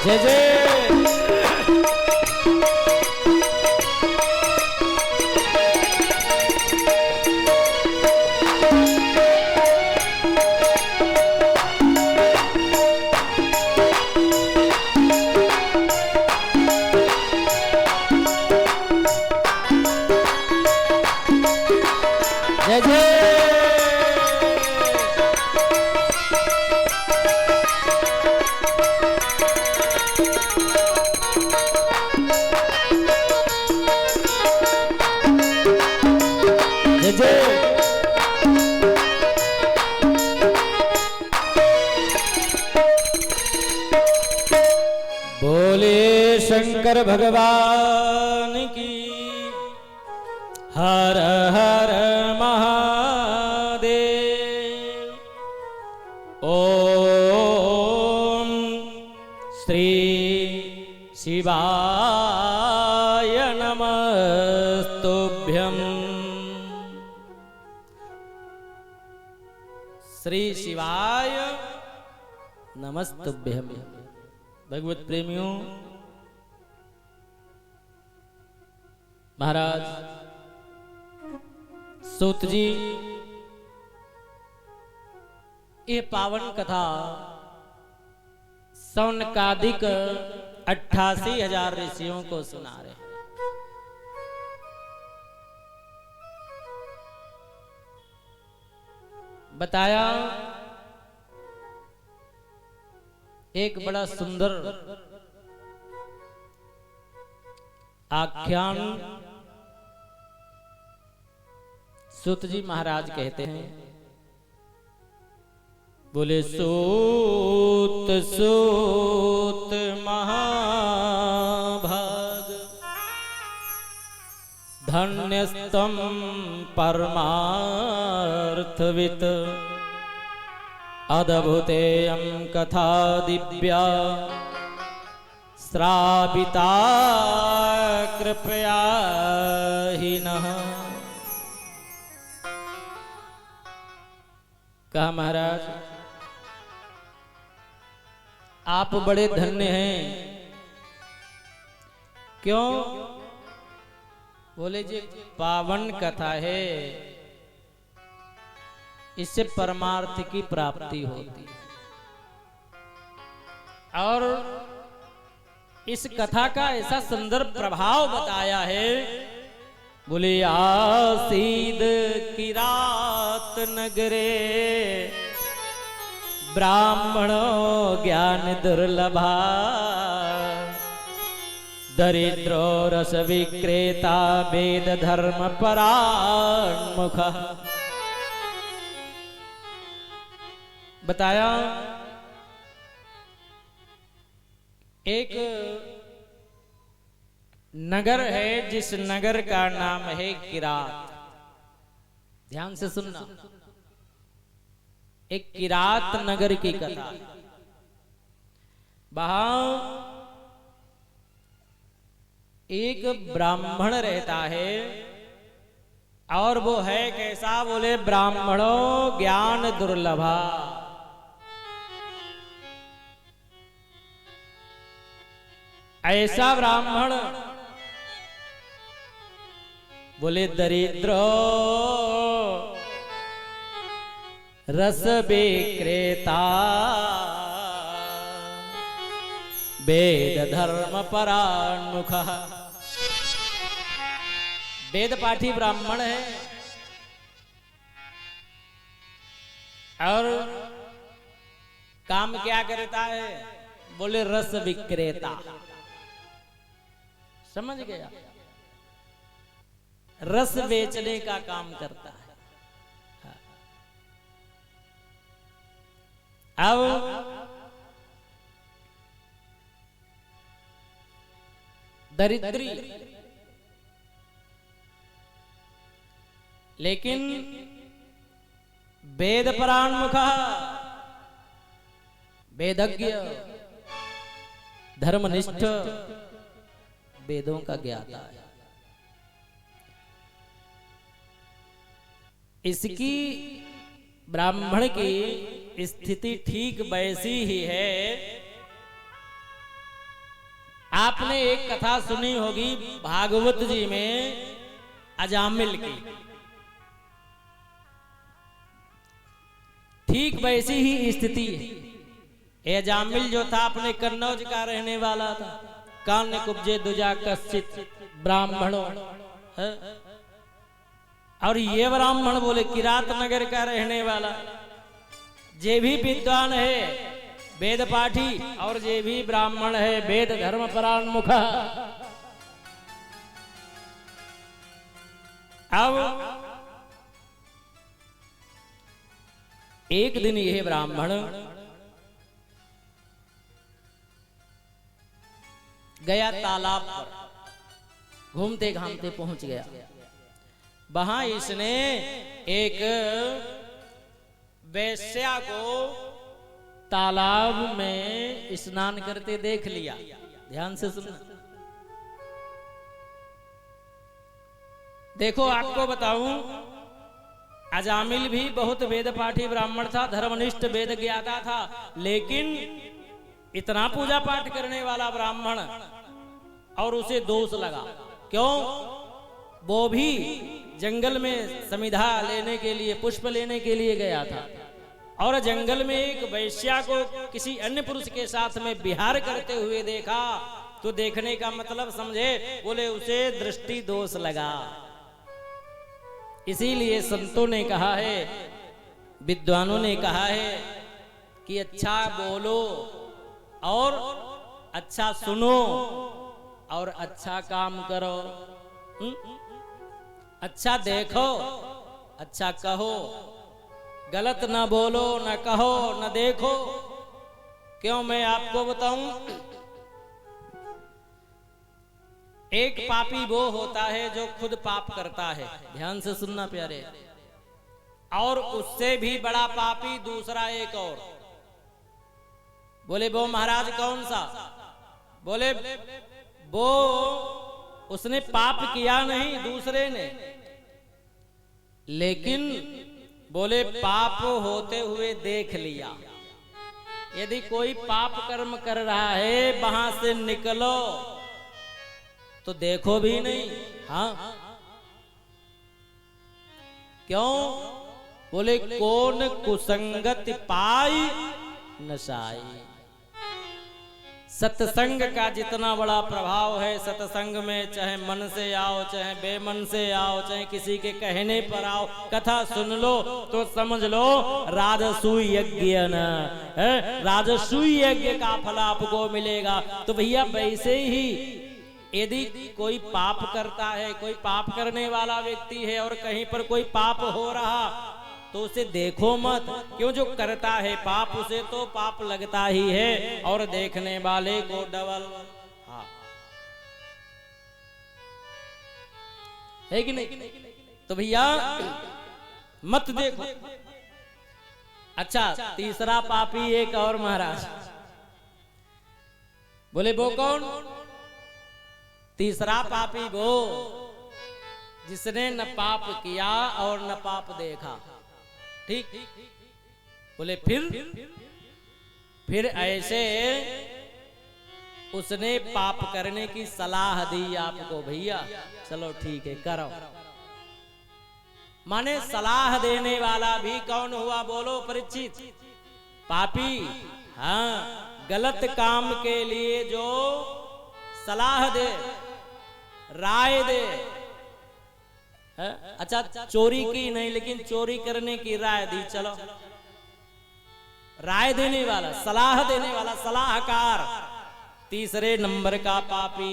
जय जय। जय जय। जय जय। शंकर भगवान की। हर हर महादेव। ओम श्री शिवाय नमस्तुभ्यं। श्री शिवाय नमस्तुभ्यं। भगवत प्रेमियों, महाराज सूत जी ये पावन कथा सौनकादिक 88,000 ऋषियों को सुना रहे। बताया एक बड़ा सुंदर आख्यान सूत जी महाराज कहते हैं। बोले सूत सूत महाभाग, धन्यस्तम परमार्थवित, अद्भुतेयं कथा दिव्या, श्राविता कृपया हीनः। कहा महाराज आप बड़े धन्य हैं। क्यों? बोले जी पावन कथा है, इससे परमार्थ की प्राप्ति होती है। और इस कथा का ऐसा सुंदर प्रभाव बताया है। बोले आसीद की रात नगरे, ब्राह्मणों ज्ञान दुर्लभा, दरिद्रो रस विक्रेता, वेद धर्म परान्मुख। बताया एक नगर है जिस नगर का नाम है किरात। ध्यान से सुनना, एक किरात नगर की कथा। वहां एक ब्राह्मण रहता है और वो है कैसा? बोले ब्राह्मणों ज्ञान दुर्लभा। ऐसा ब्राह्मण बोले दरिद्रो रस विक्रेता, वेद धर्म परान्मुख। वेद पाठी ब्राह्मण है और काम क्या करता है? बोले रस विक्रेता। समझ गया? रस बेचने का काम करता है। अब दरिद्री, लेकिन वेद परान्मुख, वेदज्ञ, धर्मनिष्ठ, वेदों का ज्ञाता है। इसकी ब्राह्मण की स्थिति ठीक वैसी ही है। आपने एक कथा सुनी होगी भागवत जी में अजामिल की। ठीक वैसी ही स्थिति है। अजामिल जो था अपने कन्नौज का रहने वाला था। कान्य कुब्जे दुजा कश्चित ब्राह्मणों, और ये ब्राह्मण बोले किरात नगर का रहने वाला। जे भी विद्वान है वेद पाठी और जे भी ब्राह्मण है वेद धर्म परान्मुख। अब एक दिन यह ब्राह्मण गया तालाब पर, घूमते घामते पहुंच गया। वहां इसने एक वेश्या को तालाब में स्नान करते देख लिया। ध्यान से सुनना। देखो आपको बताऊं, अजामिल भी बहुत वेद पाठी ब्राह्मण था, धर्मनिष्ठ वेद ज्ञाता था, लेकिन इतना पूजा पाठ करने वाला ब्राह्मण, और उसे दोष लगा। क्यों? वो भी जंगल में समिधा लेने के लिए, पुष्प लेने के लिए गया था, और जंगल में एक वैश्या को किसी अन्य पुरुष के साथ में विहार करते हुए देखा। तो देखने का मतलब समझे, बोले उसे दृष्टि दोष लगा। इसीलिए संतों ने कहा है, विद्वानों ने कहा है कि अच्छा बोलो और अच्छा सुनो और अच्छा काम करो। अच्छा देखो, अच्छा कहो, गलत ना बोलो, ना कहो, ना देखो। क्यों? मैं आपको बताऊं, एक पापी वो होता है जो खुद पाप करता है। ध्यान से सुनना प्यारे। और उससे भी बड़ा पापी दूसरा एक और। बोले वो महाराज कौन सा? बोले वो उसने पाप किया नहीं, दूसरे ने, लेकिन बोले पाप होते हुए देख लिया। यदि कोई पाप कर्म कर रहा है, वहां से निकलो तो देखो भी नहीं। हाँ, क्यों? बोले कौन कुसंगति पाई नशाई। सत्संग का जितना बड़ा प्रभाव है, सत्संग में चाहे मन से आओ, चाहे बेमन से आओ, चाहे किसी के कहने पर आओ, कथा सुन लो तो समझ लो राजसूय यज्ञ न है, राजसूय यज्ञ का फल आपको मिलेगा। तो भैया वैसे ही यदि कोई पाप करता है, कोई पाप करने वाला व्यक्ति है और कहीं पर कोई पाप हो रहा, तो उसे देखो मत। क्यों? जो करता है पाप उसे तो पाप लगता ही है, और देखने वाले को डबल। हाँ, है कि नहीं? तो भैया मत देखो। अच्छा, तीसरा पापी एक और महाराज। बोले वो कौन? तीसरा पापी वो जिसने न पाप किया और न पाप देखा। ठीक? बोले फिर ऐसे उसने पाप करने की सलाह दी आपको, भैया चलो ठीक है करो। माने सलाह देने वाला भी कौन हुआ? बोलो परीक्षित। पापी। हाँ, गलत काम के लिए जो सलाह दे, राय दे। अच्छा, चोरी की नहीं, लेकिन चोरी करने की राय दी। चलो, राय देने वाला, सलाह देने वाला, सलाहकार तीसरे नंबर का पापी।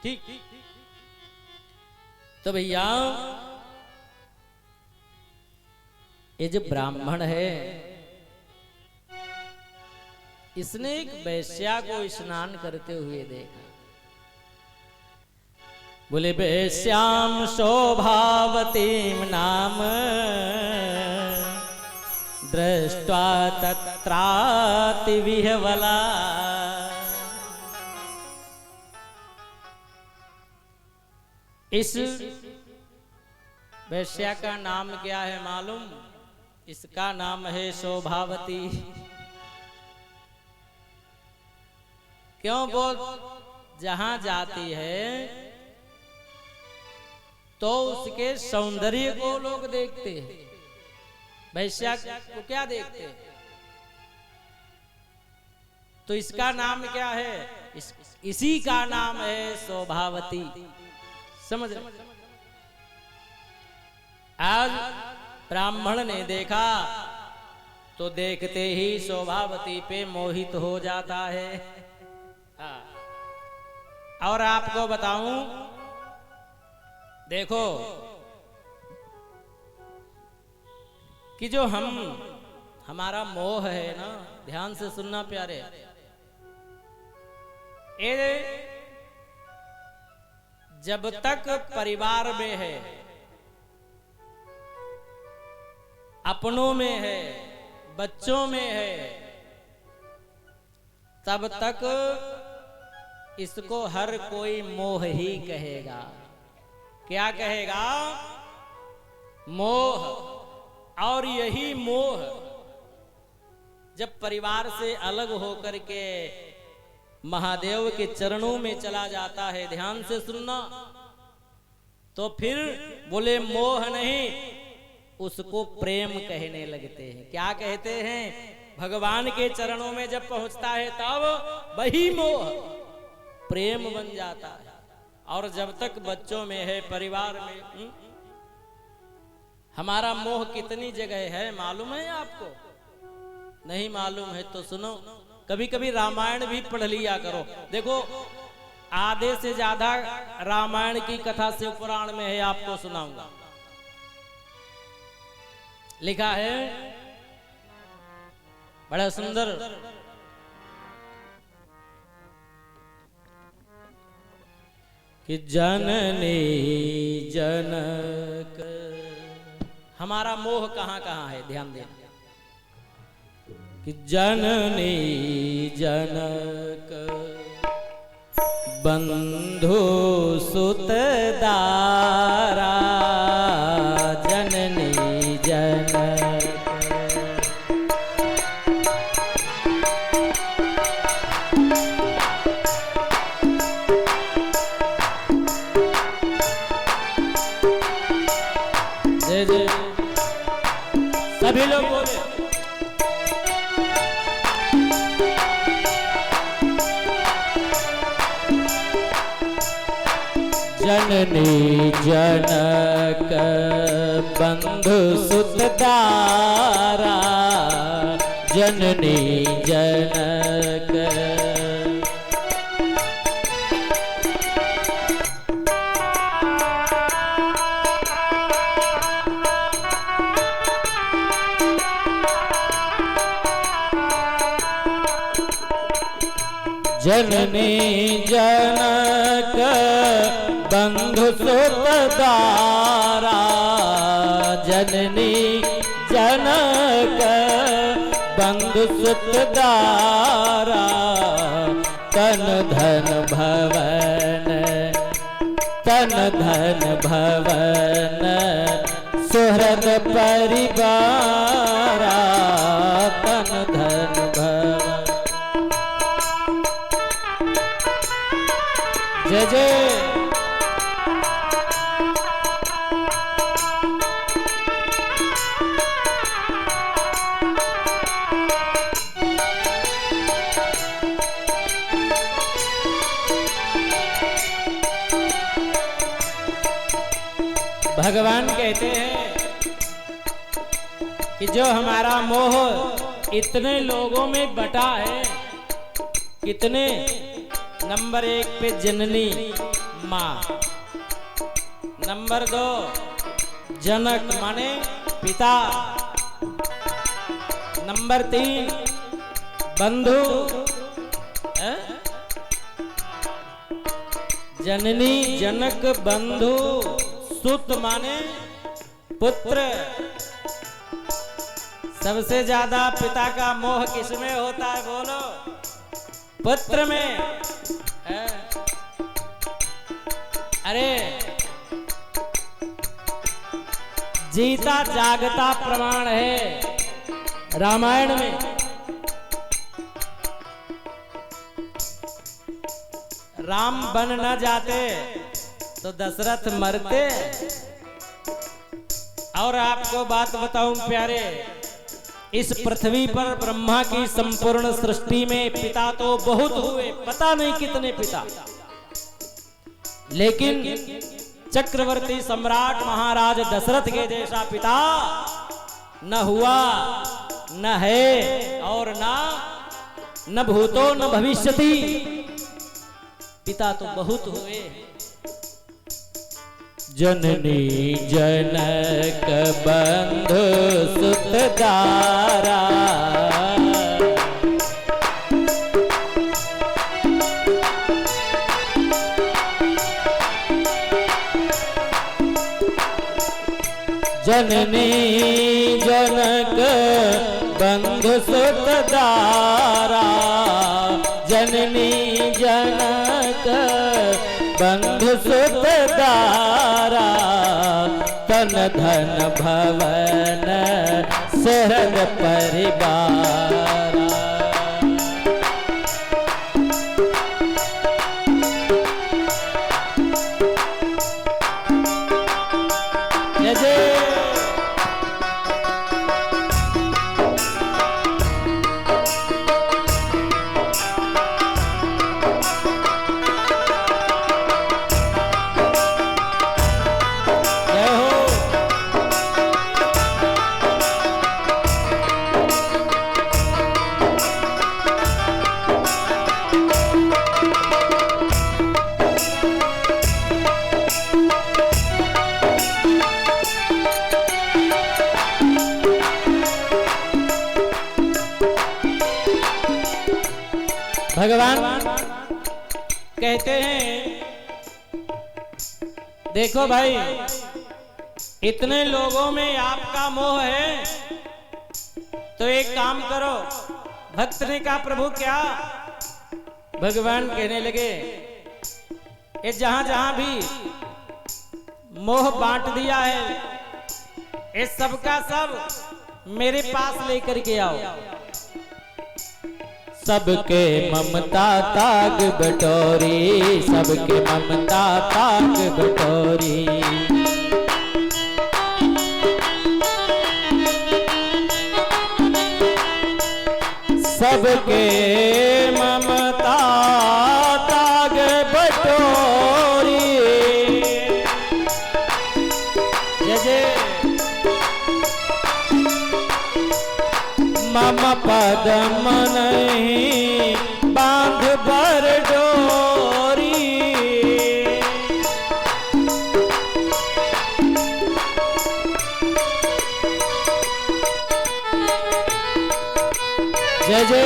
ठीक? तो भैया ये जो ब्राह्मण है, इसने एक वैश्या को स्नान करते हुए देखा। बोले वेश्याम शोभावतीम नाम दृष्ट्वा तत्राति विह्वला। इस वेश्या का नाम क्या है मालूम? इसका नाम है शोभावती। क्यों? वो जहां जाती है तो उसके सौंदर्य को लोग देखते हैं। वैश्या को क्या देखते हैं? तो इसका नाम क्या है? इसी का नाम है शोभावती। समझ रहे? आज ब्राह्मण ने देखा तो देखते ही शोभावती पे मोहित हो जाता है। और आपको बताऊं, देखो कि जो हमारा मोह है ना, ध्यान से सुनना प्यारे, ये जब तक परिवार में है, अपनों में है, बच्चों में है, तब तक इसको हर कोई मोह ही कहेगा। क्या कहेगा? मोह। और यही मोह जब परिवार से अलग होकर के महादेव के चरणों में चला जाता है, ध्यान से सुनना, तो फिर बोले मोह नहीं, उसको प्रेम कहने लगते हैं। क्या कहते हैं? भगवान के चरणों में जब पहुंचता है तब वही मोह प्रेम बन जाता है। और जब तक बच्चों में है, परिवार में, हमारा मोह कितनी जगह है मालूम है आपको? नहीं मालूम है तो सुनो, कभी कभी रामायण भी पढ़ लिया करो। देखो, आधे से ज्यादा रामायण की कथा शिव पुराण में है, आपको सुनाऊंगा। लिखा है बड़ा सुंदर, कि जननी जनक। हमारा मोह कहां कहां है, ध्यान देना। कि जननी जनक बंधु सुत दारा, जननी जनक। जय जय, सभी लोग बोले। जननी जनक बंधु सुत दारा, जननी जनक। जननी जनक बंधु सुत दारा, जननी जनक बंधु सुत दारा। तन धन भवन, तन धन भवन सुहृद परिवारा, तन धन भवन। जय जय। भगवान कहते हैं कि जो हमारा मोह इतने लोगों में बटा है, कितने? नंबर 1 पे जननी माँ, नंबर 2 जनक माने पिता, नंबर 3 बंधु, जननी जनक बंधु, सुत माने पुत्र। सबसे ज्यादा पिता का मोह किसमें होता है बोलो? पुत्र में। अरे जीता जागता प्रमाण है रामायण में। राम बन न जाते तो दशरथ मरते। और आपको बात बताऊं प्यारे, इस पृथ्वी पर ब्रह्मा की संपूर्ण सृष्टि में पिता तो बहुत हुए, पता नहीं कितने पिता, लेकिन चक्रवर्ती सम्राट महाराज दशरथ के जैसा पिता न हुआ, न है और न भूतो न भविष्यति। पिता तो बहुत हुए। जननी जनक बंधु सुत दारा, जननी जनक बंधु सुत दारा, जननी जनक बंधु सुत दारा, तन धन भवन शरण परिवारा। भगवान कहते हैं देखो भाई, इतने लोगों में आपका मोह है तो एक काम करो। भक्त ने कहा प्रभु क्या? भगवान कहने लगे ये जहां जहां भी मोह बांट दिया है, ये सबका सब मेरे पास लेकर के आओ। सबके ममता ताग बटोरी, सबके ममता ताग बटोरी, सबके ममता ताग बटोरी। जय जय। मम पद मनहि बांध बर डोरी, जय जय।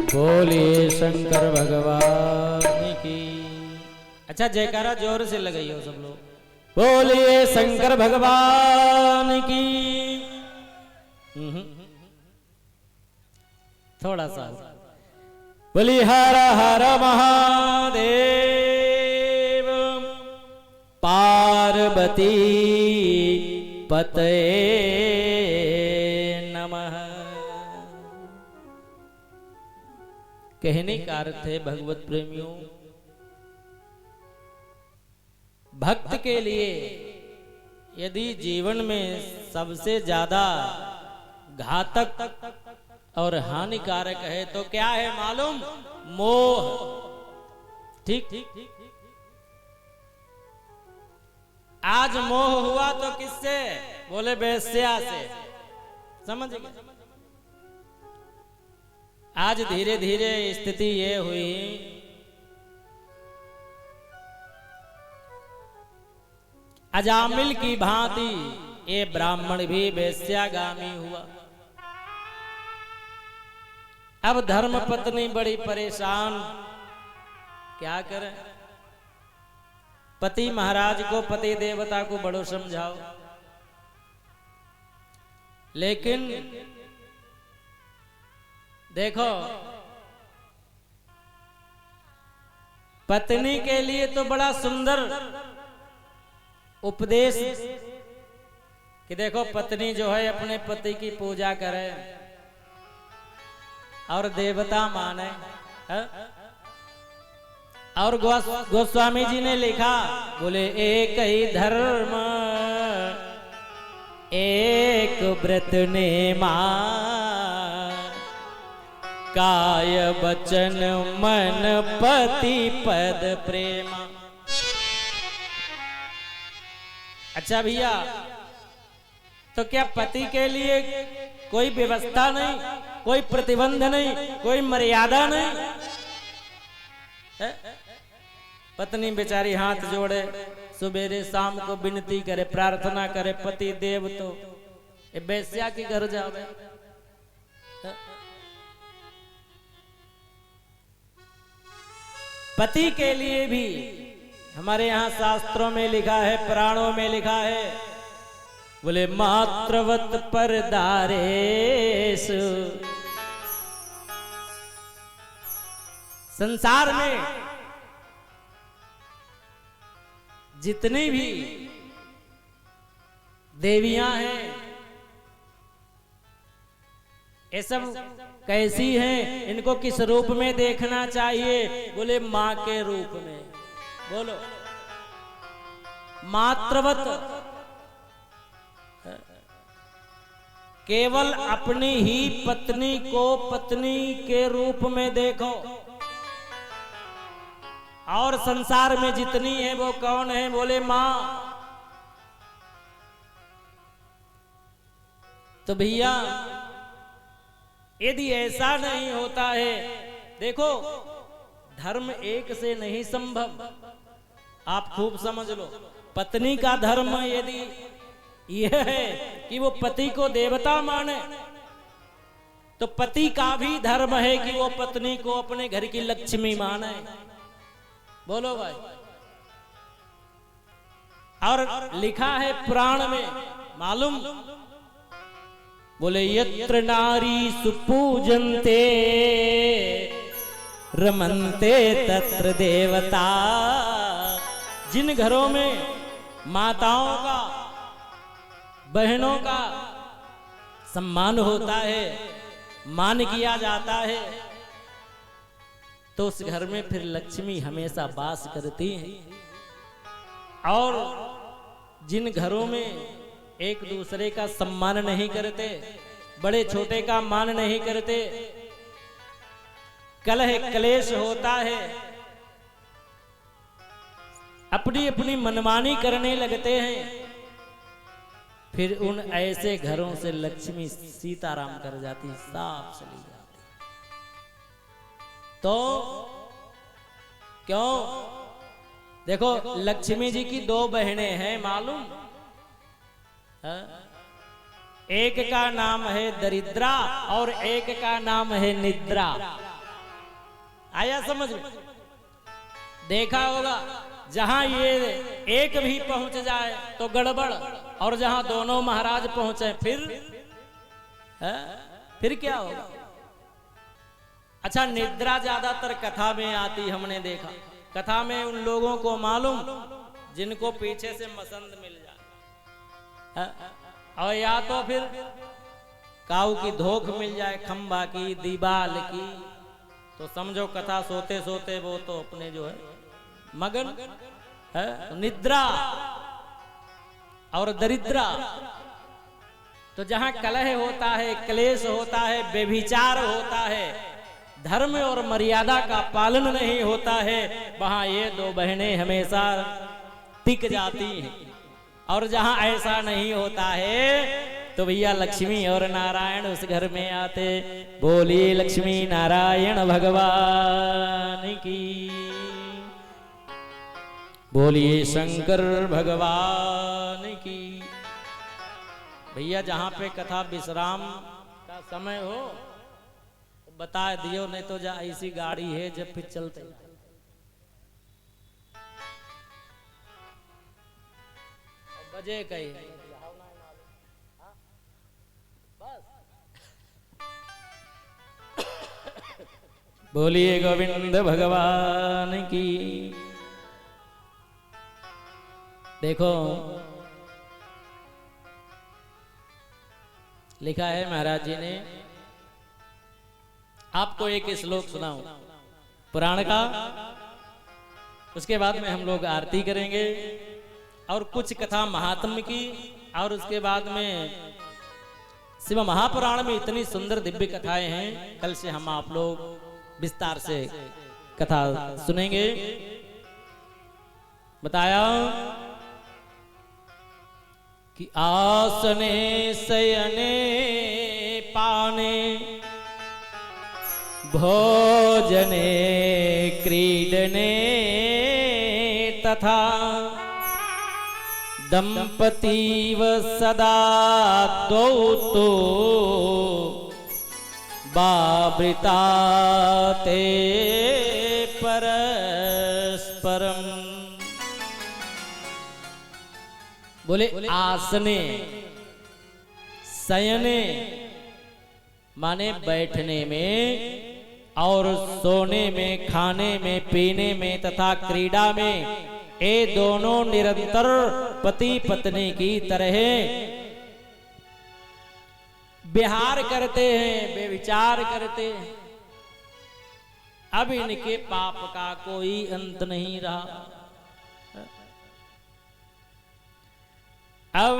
बोलिए शंकर भगवान की। अच्छा जयकारा जोर से लगाइए सब लोग। बोलिए शंकर भगवान की। थोड़ा सा बोली हर हर महादेव। पार्वती पतये नमः। कहने का अर्थ है भगवत प्रेमियों, भक्त के लिए यदि जीवन में सबसे ज्यादा घातक और हानिकारक है तो क्या है मालूम? मोह। ठीक ठीक। आज मोह हुआ तो किससे? बोले वेश्या से। समझ गए? आज धीरे धीरे स्थिति ये हुई अजामिल की भांति ये ब्राह्मण भी वेश्यागामी हुआ। अब धर्म पत्नी बड़ी परेशान, क्या करे? पति महाराज को, पति देवता को बड़ो समझाओ, लेकिन देखो पत्नी के लिए तो बड़ा सुंदर उपदेश कि देखो पत्नी जो है अपने पति की पूजा करे और देवता माने है? और गोस्वामी जी ने लिखा, बोले एक ही धर्म एक एक व्रत ने काय बचन मन पति पद प्रेमा। अच्छा भैया, तो क्या पति के लिए कोई व्यवस्था नहीं, कोई प्रतिबंध नहीं, कोई मर्यादा नहीं है? पत्नी बेचारी हाथ जोड़े, सुबेरे शाम को विनती करे, प्रार्थना करे, पति देव तो ये बेश्या के घर जावे। पति के लिए भी हमारे यहाँ शास्त्रों में लिखा है, पुराणों में लिखा है, बोले मात्रवत परदारेश। संसार में जितनी भी देवियां हैं, ये सब कैसी हैं, इनको किस रूप में देखना चाहिए? बोले मां के रूप में। बोलो, मात्रवत, केवल अपनी ही पत्नी को पत्नी के रूप में देखो। और संसार में जितनी है वो कौन है? बोले मां। तो भैया यदि ऐसा नहीं होता है, देखो धर्म एक से नहीं संभव, आप खूब समझ लो। पत्नी का धर्म यदि यह है कि वो पति को देवता माने, तो पति का भी धर्म है कि वो पत्नी को अपने घर की लक्ष्मी माने। बोलो भाई। और लिखा है पुराण में, मालूम, बोले यत्र नारी सुपूजन्ते रमन्ते तत्र देवता। जिन घरों में माताओं का, बहनों का सम्मान होता है, मान किया जाता है, तो उस घर में फिर लक्ष्मी हमेशा वास करती है। और जिन घरों में एक दूसरे का सम्मान नहीं करते, बड़े छोटे का मान नहीं करते, कलह क्लेश होता है, अपनी अपनी मनमानी करने लगते हैं, फिर उन ऐसे घरों से लक्ष्मी सीताराम कर जाती, साफ चली जाती। तो क्यों? देखो लक्ष्मी जी की दो बहनें हैं, मालूम? एक का नाम है दरिद्रा और एक का नाम है निद्रा। आया समझ में? देखा होगा जहां ये एक भी पहुंच जाए तो गड़बड़, और जहां दोनों महाराज पहुंचे फिर क्या होगा? अच्छा, निद्रा ज्यादातर कथा में आती, हमने देखा कथा में उन लोगों को मालूम जिनको पीछे से मसंद मिल जाए, और या तो फिर काऊ की धोख मिल जाए, खंबा की, दीवाल की, तो समझो कथा सोते सोते वो तो अपने जो है मगन है। निद्रा और दरिद्रा, तो जहां कलह होता है, क्लेश होता है, व्यभिचार होता है, धर्म और मर्यादा का पालन नहीं होता है, वहां ये दो बहनें हमेशा टिक जाती हैं। और जहां ऐसा नहीं होता है तो भैया लक्ष्मी और नारायण उस घर में आते। बोलिए लक्ष्मी नारायण भगवान की, बोलिए शंकर भगवान की। भैया जहां पे कथा विश्राम का समय हो बता दियो, नहीं तो जा ऐसी गाड़ी है जब फिर चलते बजे कही बोलिए गोविंद भगवान की। देखो लिखा है महाराज जी ने, आपको एक श्लोक सुनाऊं पुराण का, उसके बाद में हम लोग आरती करेंगे और कुछ कथा महात्म की, और उसके बाद में शिव महापुराण में इतनी सुंदर दिव्य कथाएं हैं, कल से हम आप लोग विस्तार से कथा सुनेंगे। बताया कि आसने शयने पाने भोजने क्रीडने तथा दंपतीव सदा द्वौ तो बावृता ते परस्परम। बोले आसने, शयने माने बैठने में और सोने में, खाने में, पीने में तथा क्रीड़ा में, ये दोनों निरंतर पति पत्नी की तरह विहार करते हैं, व्यभिचार करते हैं। अब इनके पाप का कोई अंत नहीं रहा। अब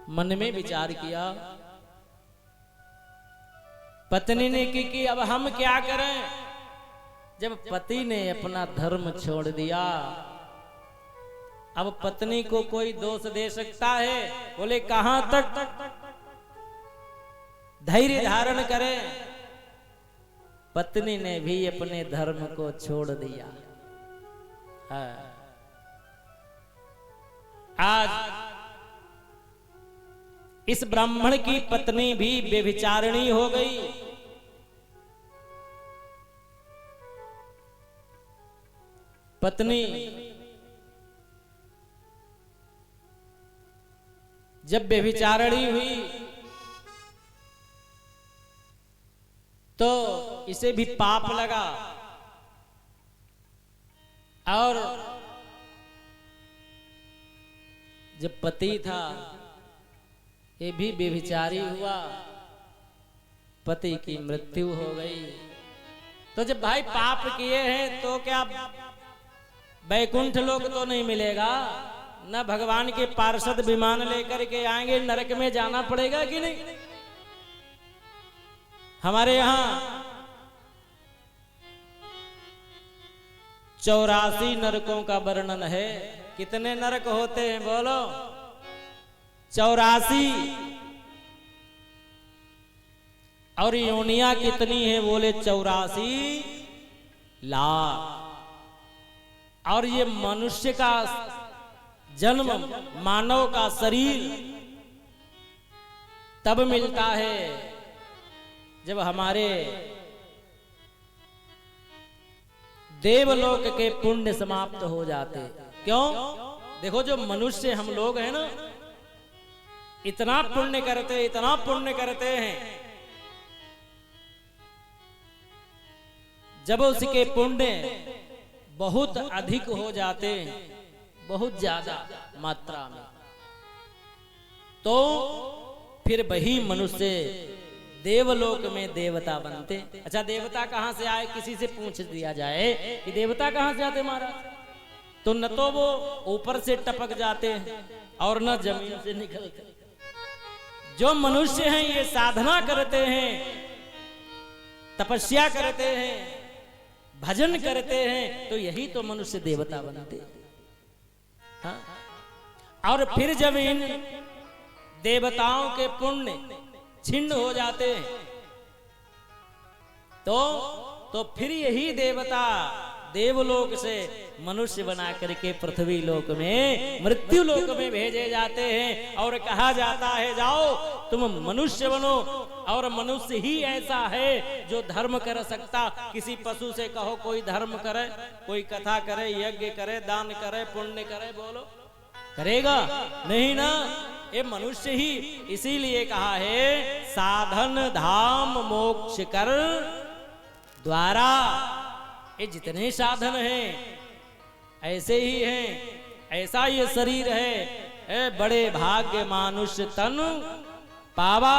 मन में विचार किया, पत्नी ने कि अब हम क्या करें। जब पति ने अपना धर्म छोड़ दिया, अब पत्नी को कोई दोष दे सकता है? बोले कहां तक धैर्य धारण करें। पत्नी ने भी अपने धर्म को छोड़ दिया। आज इस ब्राह्मण की पत्नी भी व्यभिचारिणी हो गई। पत्नी जब व्यभिचारिणी हुई तो इसे भी पाप लगा, और जब पति था ये भी व्यभिचारी हुआ, पति की मृत्यु हो गई। तो जब भाई पाप किए हैं तो क्या वैकुंठ लोक तो नहीं मिलेगा, न भगवान के पार्षद विमान लेकर के आएंगे, नरक में जाना पड़ेगा कि नहीं। हमारे यहाँ 84 नरकों का वर्णन है। कितने नरक होते हैं बोलो? 84। और योनियां कितनी है? बोले 84 लाख। और ये मनुष्य का जन्म, मानव का शरीर तब मिलता है जब हमारे देवलोक के पुण्य समाप्त हो जाते। क्यों? देखो जो मनुष्य हम लोग हैं ना, इतना पुण्य करते, इतना पुण्य करते हैं, जब उसके पुण्य बहुत अधिक हो जाते हैं, बहुत ज्यादा मात्रा में, तो फिर वही मनुष्य देवलोक में देवता बनते। अच्छा देवता कहां से आए? किसी से पूछ दिया जाए कि देवता कहां से आते महाराज, तो न तो वो ऊपर से टपक जाते हैं और न जमीन से निकलते। जो मनुष्य हैं ये साधना करते हैं, तपस्या करते हैं, भजन करते हैं, तो यही तो मनुष्य देवता बनते। हाँ? और फिर जब इन देवताओं के पुण्य छिन्न हो जाते हैं तो फिर यही देवता देवलोक से मनुष्य बना करके पृथ्वी लोक में, मृत्यु लोक में भेजे जाते हैं और कहा जाता है जाओ तुम मनुष्य बनो। और मनुष्य ही ऐसा है जो धर्म कर सकता। किसी पशु से कहो कोई धर्म करे, कोई कथा करे, यज्ञ करे, दान करे, पुण्य करे, बोलो करेगा? नहीं ना। ये मनुष्य ही, इसीलिए कहा है साधन धाम मोक्ष कर द्वारा। ये जितने साधन हैं ऐसे ही हैं, ऐसा ये शरीर है। बड़े भाग्य मानुष्य तन पावा,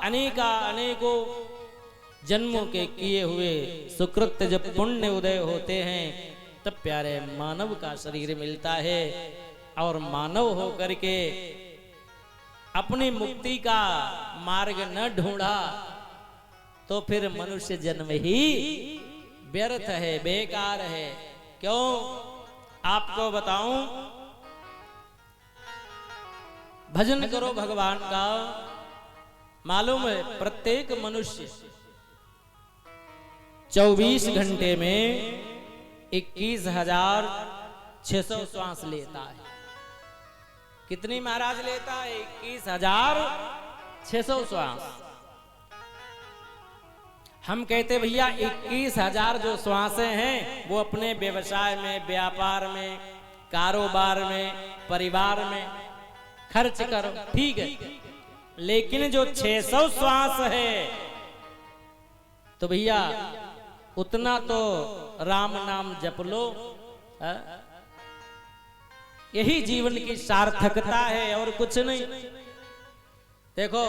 अनेका अनेकों जन्मों के किए हुए सुकृत जब पुण्य उदय होते हैं तब प्यारे मानव का शरीर मिलता है। और मानव होकर के अपनी मुक्ति का मार्ग न ढूंढा तो फिर मनुष्य जन्म ही व्यर्थ है, बेकार है। क्यों? आपको बताऊं, भजन करो भगवान का। मालूम है प्रत्येक मनुष्य 24 घंटे में 21,600 श्वास लेता है। कितनी महाराज लेता है? 21,600 श्वास। हम कहते भैया 21,000 जो श्वासें हैं वो अपने व्यवसाय में, व्यापार में, कारोबार में, परिवार में खर्च करो, ठीक है। लेकिन जो 600 श्वास है तो भैया उतना तो राम नाम जप लो। यही जीवन की सार्थकता है और कुछ नहीं। देखो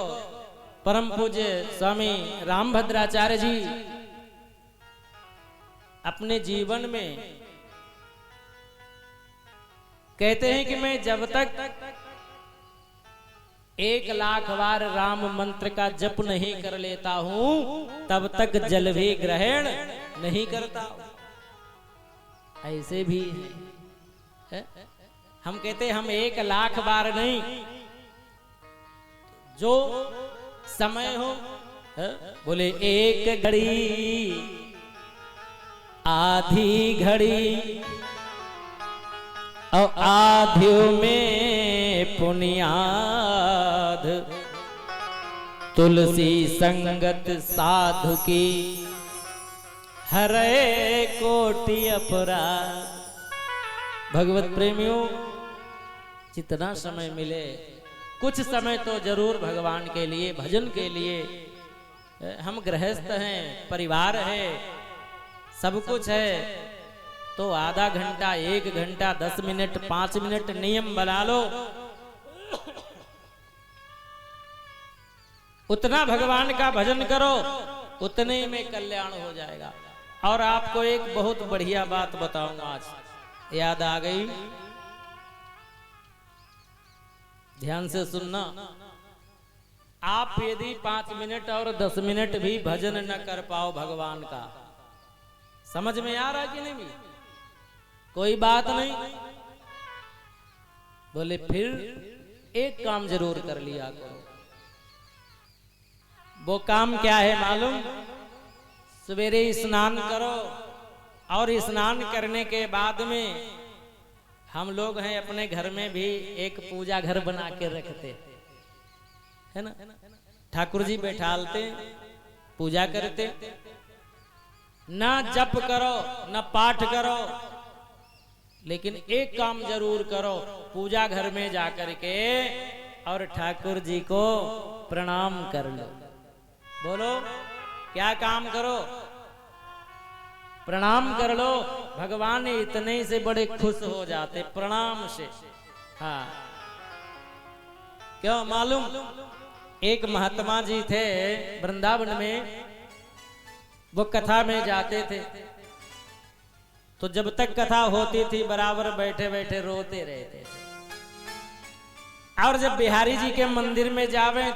परम पूज्य स्वामी रामभद्राचार्य जी अपने जीवन में कहते हैं कि मैं जब तक 1,00,000 बार राम मंत्र का जप नहीं कर लेता हूं तब तक जल भी ग्रहण नहीं करता। ऐसे भी है। हम कहते हम 1,00,000 बार नहीं, जो समय हो बोले 1 घड़ी आधी घड़ी और आधियों में पुनियाद तुलसी संगत साधु की हरे कोटि अपराध। भगवत प्रेमियों, जितना समय मिले कुछ समय तो जरूर भगवान के लिए, भजन के लिए। हम गृहस्थ हैं, परिवार है, सब कुछ है, तो आधा घंटा, 1 घंटा, 10 मिनट, 5 मिनट नियम बना लो। उतना भगवान का भजन करो, उतने में कल्याण हो जाएगा। और आपको एक बहुत बढ़िया बात बताऊंगा, आज याद आ गई, ध्यान से सुनना। आप यदि 5 मिनट और 10 मिनट भी भजन न कर पाओ भगवान का, समझ में आ रहा कि नहीं? कोई बात नहीं, बोले फिर एक काम जरूर कर लिया करो। वो काम क्या है मालूम? सवेरे स्नान करो और स्नान करने के बाद में हम लोग हैं अपने घर में भी एक पूजा घर बना के रखते है ना। ठाकुर जी बैठालते, पूजा करते, ना जप करो ना पाठ करो, लेकिन एक काम जरूर करो, पूजा घर में जाकर के और ठाकुर जी को प्रणाम कर लो। बोलो क्या काम करो? प्रणाम कर लो। भगवान इतने से बड़े खुश हो जाते प्रणाम से। हाँ, क्यों मालूम? एक महात्मा जी थे वृंदावन में, वो कथा में जाते थे, तो जब तक कथा होती थी बराबर बैठे बैठे रोते रहते थे। और जब बिहारी जी के मंदिर में जावे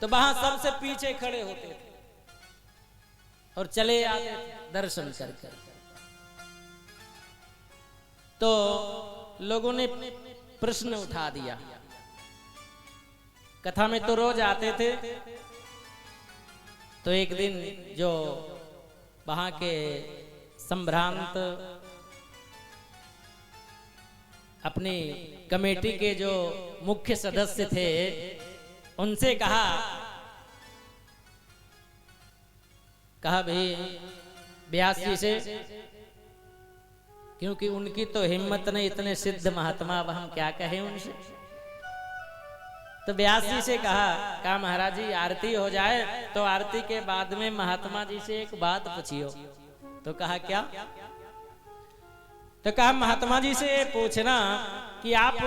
तो वहां सबसे पीछे खड़े होते थे और चले आते थे दर्शन करके। तो लोगों ने प्रश्न उठा दिया, कथा में तो रोज आते थे, तो एक दिन जो वहां के संभ्रांत अपनी कमेटी के जो मुख्य सदस्य थे उनसे कहा भाई व्यास जी से, क्योंकि उनकी तो हिम्मत नहीं, इतने सिद्ध महात्मा, अब हम क्या कहें उनसे। तो व्यास जी से कहा महाराज जी आरती हो जाए तो आरती के बाद में महात्मा जी से एक बात पूछियो। तो कहा क्या? तो कहा महात्मा जी से पूछना कि आप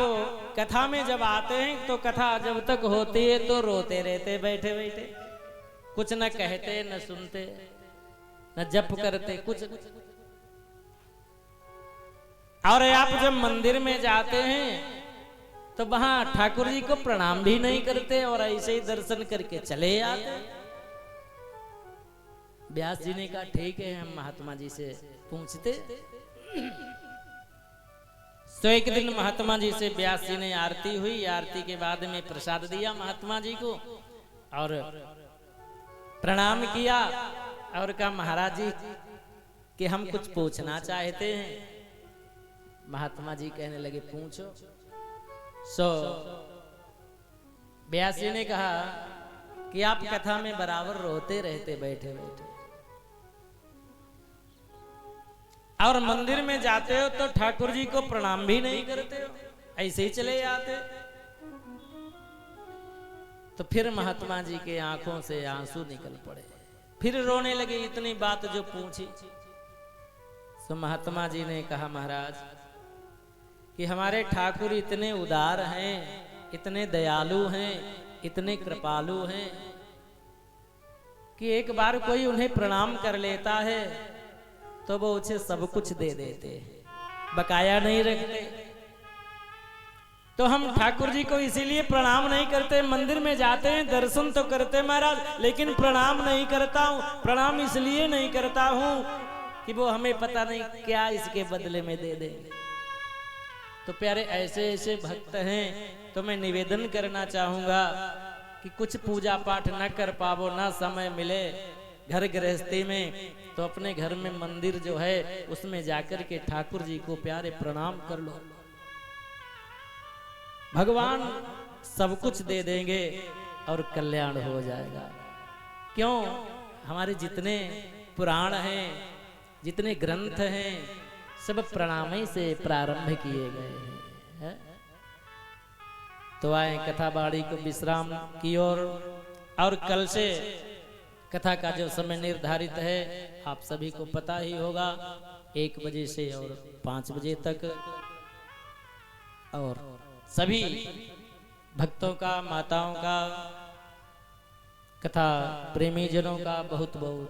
कथा में जब आते हैं तो कथा जब तक होती है तो रोते रहते बैठे बैठे, कुछ न कहते न सुनते न जप करते कुछ न। और आप जब मंदिर में जाते हैं तो वहां ठाकुर जी को प्रणाम भी नहीं करते और ऐसे ही दर्शन करके चले आते। व्यास जी ने कहा ठीक है, हम महात्मा जी से पूछते। तो एक दिन महात्मा जी से व्यास जी ने आरती हुई, आरती के बाद में प्रसाद दिया महात्मा जी को और प्रणाम किया और कहा महाराज जी कि हम कुछ पूछना चाहते हैं। महात्मा जी कहने लगे पूछो। व्यास जी ने कहा कि आप कथा में बराबर रोते रहते बैठे बैठे और मंदिर में जाते हो तो ठाकुर जी को प्रणाम भी नहीं करते हो, ऐसे ही चले जाते। तो फिर महात्मा जी के आंखों से आंसू निकल पड़े, फिर रोने लगे इतनी बात जो पूछी। तो महात्मा जी ने कहा महाराज कि हमारे ठाकुर इतने उदार हैं, इतने दयालु हैं, इतने कृपालु हैं कि एक बार कोई उन्हें प्रणाम कर लेता है तो वो उसे सब कुछ दे देते, बकाया नहीं रखते। तो हम ठाकुर जी को इसीलिए प्रणाम नहीं करते, मंदिर में जाते हैं दर्शन तो करते महाराज, लेकिन प्रणाम नहीं करता हूं। प्रणाम इसलिए नहीं करता हूं कि वो हमें पता नहीं क्या इसके बदले में दे देंगे। तो प्यारे ऐसे ऐसे भक्त हैं, तो मैं निवेदन करना चाहूंगा कि कुछ पूजा पाठ न कर पावो, ना समय मिले घर गृहस्थी में, तो अपने घर में मंदिर जो है उसमें जाकर के ठाकुर जी को प्यारे प्रणाम कर लो। भगवान सब कुछ दे देंगे और कल्याण हो जाएगा। क्यों? हमारे जितने पुराण हैं, जितने ग्रंथ हैं, सब प्रणाम ही से प्रारंभ किए गए हैं। तो आए कथा बाड़ी को विश्राम की और कल से कथा का जो समय निर्धारित है आप सभी को पता ही होगा, 1 बजे से और 5 बजे तक। और सभी भक्तों का, माताओं का, कथा प्रेमी जनों का बहुत बहुत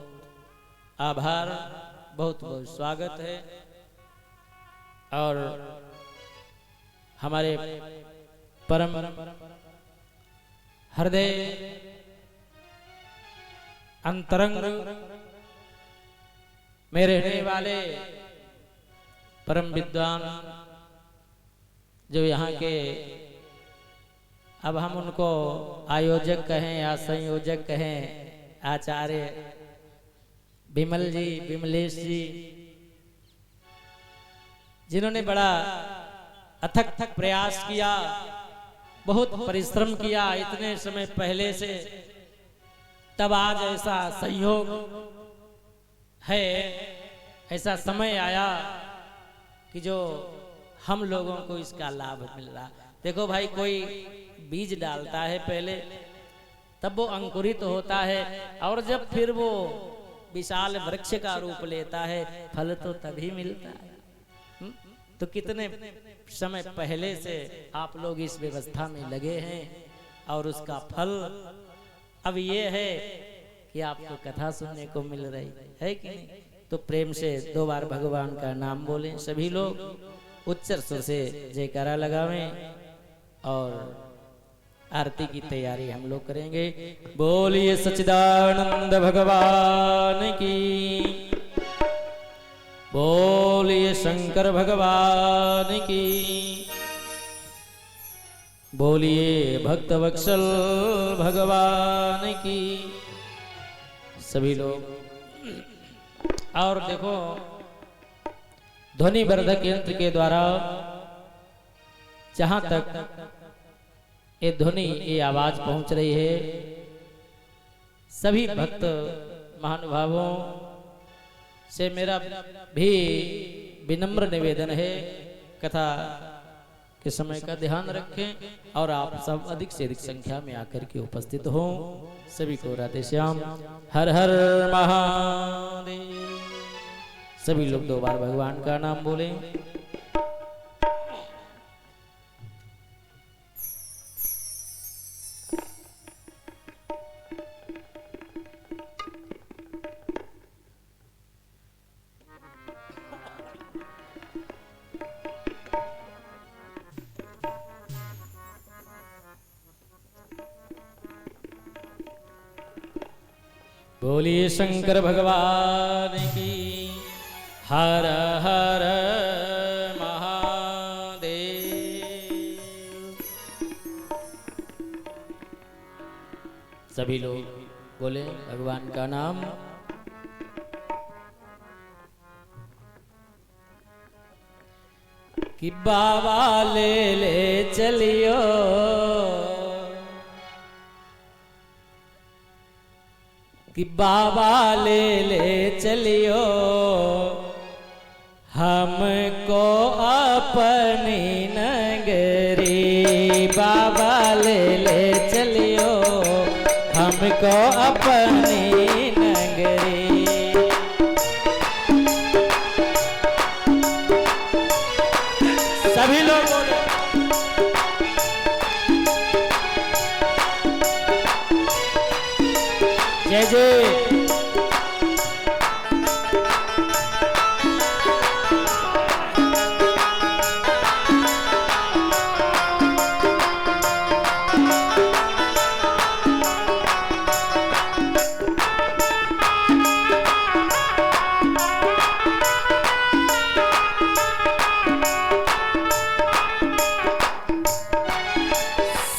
आभार, बहुत बहुत स्वागत है। और हमारे परम हृदय अंतरंग में रहने वाले परम विद्वान जो यहाँ के, अब हम उनको आयोजक कहें या संयोजक कहें, आचार्य विमल जी, विमलेश जी, जिन्होंने बड़ा अथक प्रयास किया, बहुत परिश्रम किया इतने समय पहले से, तब आज ऐसा संयोग है, ऐसा समय आया कि जो हम लोगों को इसका लाभ मिल रहा। देखो भाई, कोई बीज डालता है पहले, तब वो अंकुरित होता है और जब फिर वो विशाल वृक्ष का रूप लेता है, फल तो तभी मिलता है। तो कितने समय पहले से आप लोग इस व्यवस्था में लगे हैं और उसका फल अब ये है कि आपको कथा सुनने को मिल रही है कि नहीं। तो प्रेम से 2 बार भगवान का नाम बोलें, सभी लोग उच्च स्वर से जयकारा लगावें और आरती की तैयारी हम लोग करेंगे। बोलिए सच्चिदानंद भगवान की, बोलिए शंकर भगवान की, बोलिए भक्त वत्सल भगवान की। सभी लोग और देखो, ध्वनि वर्धक यंत्र के द्वारा जहां तक ये ध्वनि, ये आवाज पहुंच रही है, सभी भक्त महानुभावों से मेरा भी विनम्र निवेदन है, कथा के समय का ध्यान रखें और आप सब अधिक से अधिक संख्या में आकर के उपस्थित हों। सभी को राधे श्याम, हर हर महादेव। सभी लोग 2 बार भगवान का नाम बोलें। बोलिए शंकर भगवान की। हर हर महादेव। सभी लोग बोले भगवान का नाम। कि बाबा ले ले चलियो, कि बाबा ले ले चलियो, हमको अपनी नगरी। बाबा ले ले चलियो, हमको अपनी नगरी। सभी लोग बोले जय जय।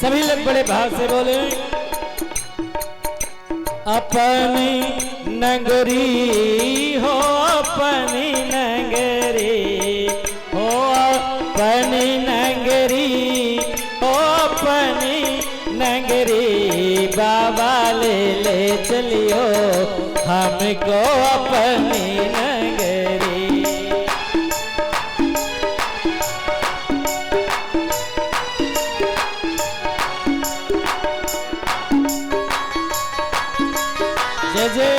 सभी लोग बड़े भाव से बोले अपनी नगरी हो, अपनी नगरी हो, अपनी नगरी हो, अपनी नगरी। बाबा ले ले चलियो, हमको अपनी नगरी। जय जय।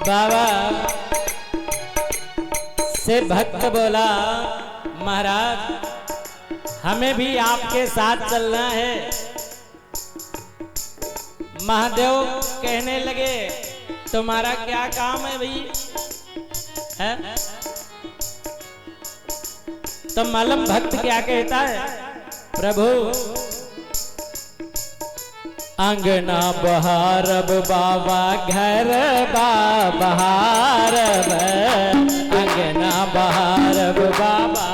बाबा से भक्त बोला महाराज हमें भी आपके साथ चलना है। महादेव कहने लगे तुम्हारा क्या काम है भाई है? तो मालूम भक्त क्या कहता है? प्रभु अंगना बहारब बाबा घर बहारब, अंगना बहारब बाबा।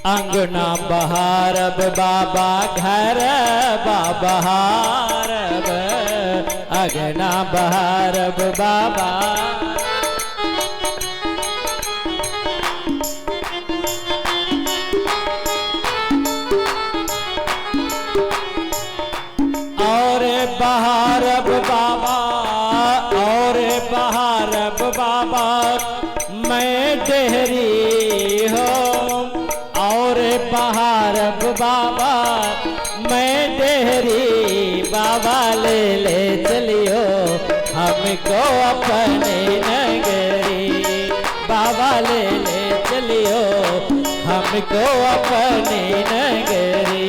अंगना बहारब बाबा घर बहारब, अंगना बहारब बाबा। बहारब बाबा और बहारब बाबा मैं डेहरी हो, और बहारब बाबा मैं डेहरी। बाबा ले ले चलियो, हमको अपनी नगरी। बाबा ले ले चलियो, हमको अपनी नगरी।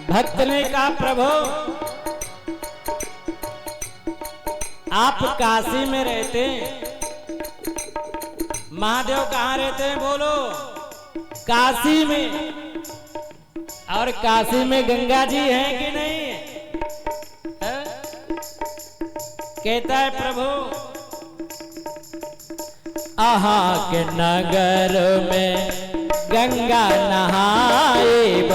भक्त ने कहा प्रभु आप काशी में रहते हैं, महादेव कहाँ रहते हैं बोलो? काशी में, और काशी में गंगा जी हैं कि नहीं है? कहता है प्रभु आहा के नगर में गंगा नहाइब,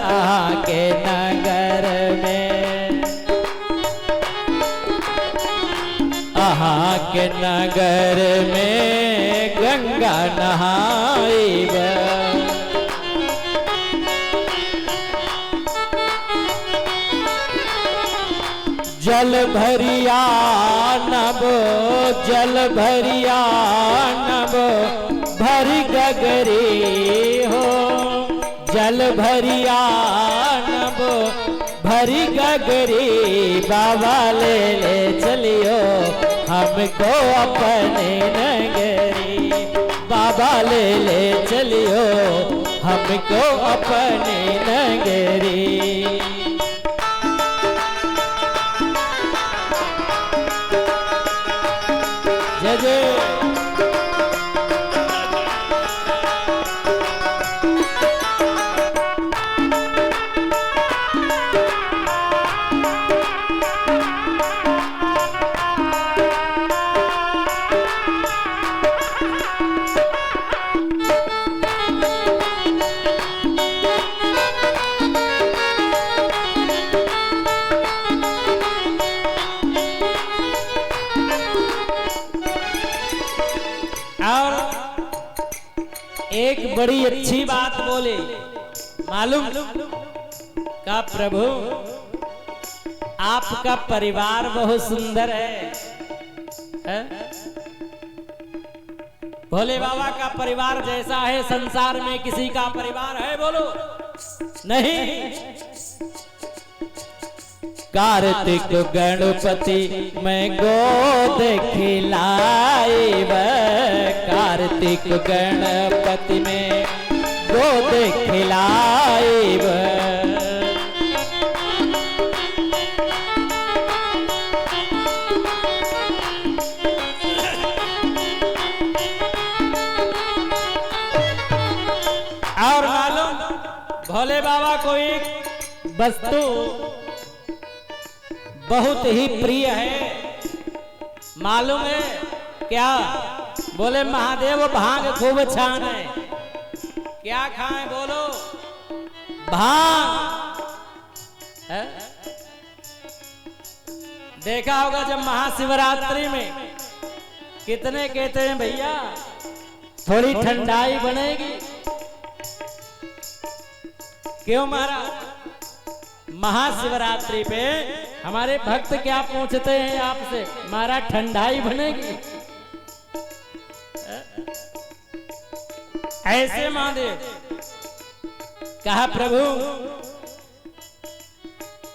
आहा के नगर में, आहा के नगर में गंगा नहाइब। जल भरिया नब, जल भरिया नब भरी गगरी हो, जल भरिया नब भरी गगरी, बाबा ले ले चलियो हमको अपने नगरी, बाबा ले ले चलियो हमको अपने नगरी। जय जय। एक बड़ी अच्छी बात बोले, मालूम का प्रभु आपका परिवार बहुत सुंदर है? भोले बाबा का परिवार जैसा है संसार में किसी का परिवार है बोलो? नहीं। कार्तिक गणपति मैं गोद खिलाइब, कार्तिक गणपति में गोद खिलाइब। और मालूम भोले बाबा को एक वस्तु बहुत ही प्रिय है, मालूम है क्या? बोले महादेव भांग खूब छान है। क्या खाएं बोलो? भांग है? देखा होगा जब महाशिवरात्रि में कितने कहते हैं भैया थोड़ी ठंडाई बनेगी। क्यों महाराज? महाशिवरात्रि पे हमारे भक्त क्या पूछते हैं आपसे? महाराज ठंडाई बनेगी? ऐसे महादेव कहा प्रभु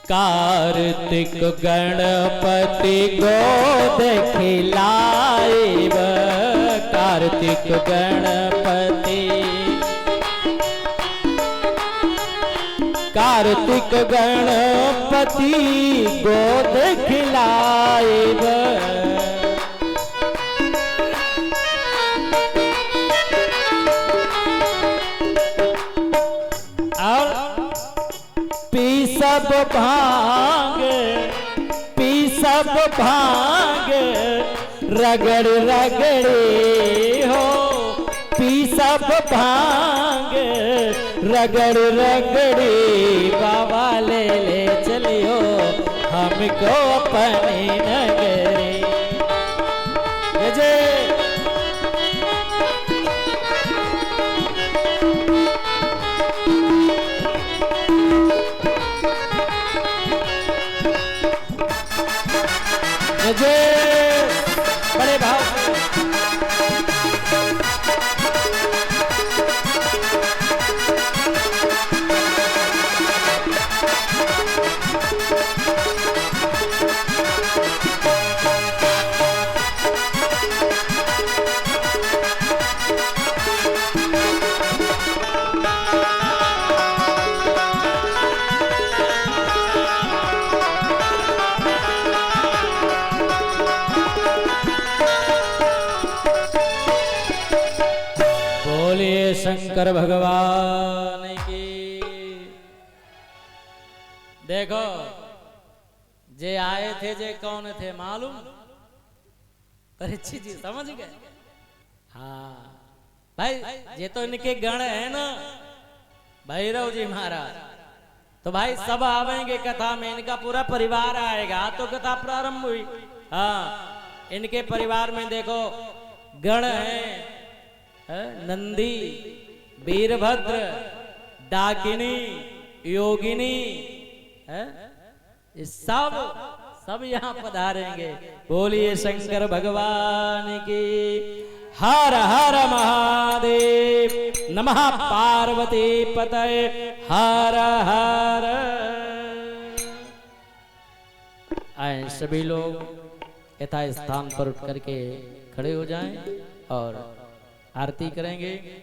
कार्तिक गणपति गोद खिलाइब, कार्तिक गणपति, कार्तिक गणपति गोद खिलाइब। और पीसब भांग, पीसब भांग रगड़ रगड़े हो, पीसब भांग रगड़ रगड़ी, बाबा ले ले चलियो हमको अपने नगरी। जय जय बड़े भाव शंकर भगवान की। देखो जे आए थे जे कौन थे मालूम? परीक्षित जी समझ गए। हाँ भाई ये तो इनके गण है ना भैरव जी महाराज, तो भाई सब आवेंगे कथा में, इनका पूरा परिवार आएगा। तो कथा प्रारंभ हुई। हाँ इनके परिवार में देखो गण है, नंदी, वीरभद्र, डाकिनी, योगिनी, सब यहाँ पधारेंगे। बोलिए शंकर भगवान की। हर हर महादेव, नमः पार्वती पतये हर हर। आए सभी लोग यथा स्थान पर उठ करके खड़े हो जाएं और आरती करेंगे।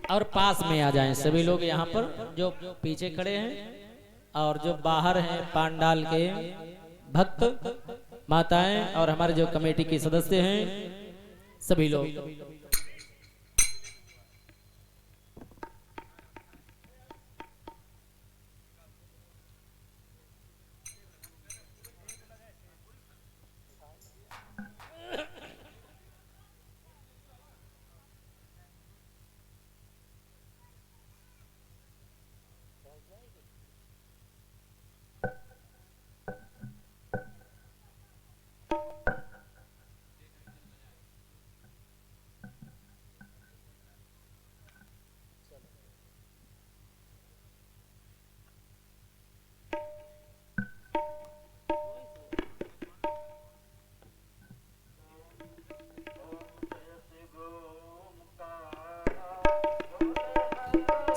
और पास में आ जाएं सभी लोग यहाँ पर, जो पीछे खड़े हैं और जो बाहर हैं पांडाल के भक्त माताएं और हमारे जो कमेटी के सदस्य हैं सभी लोग।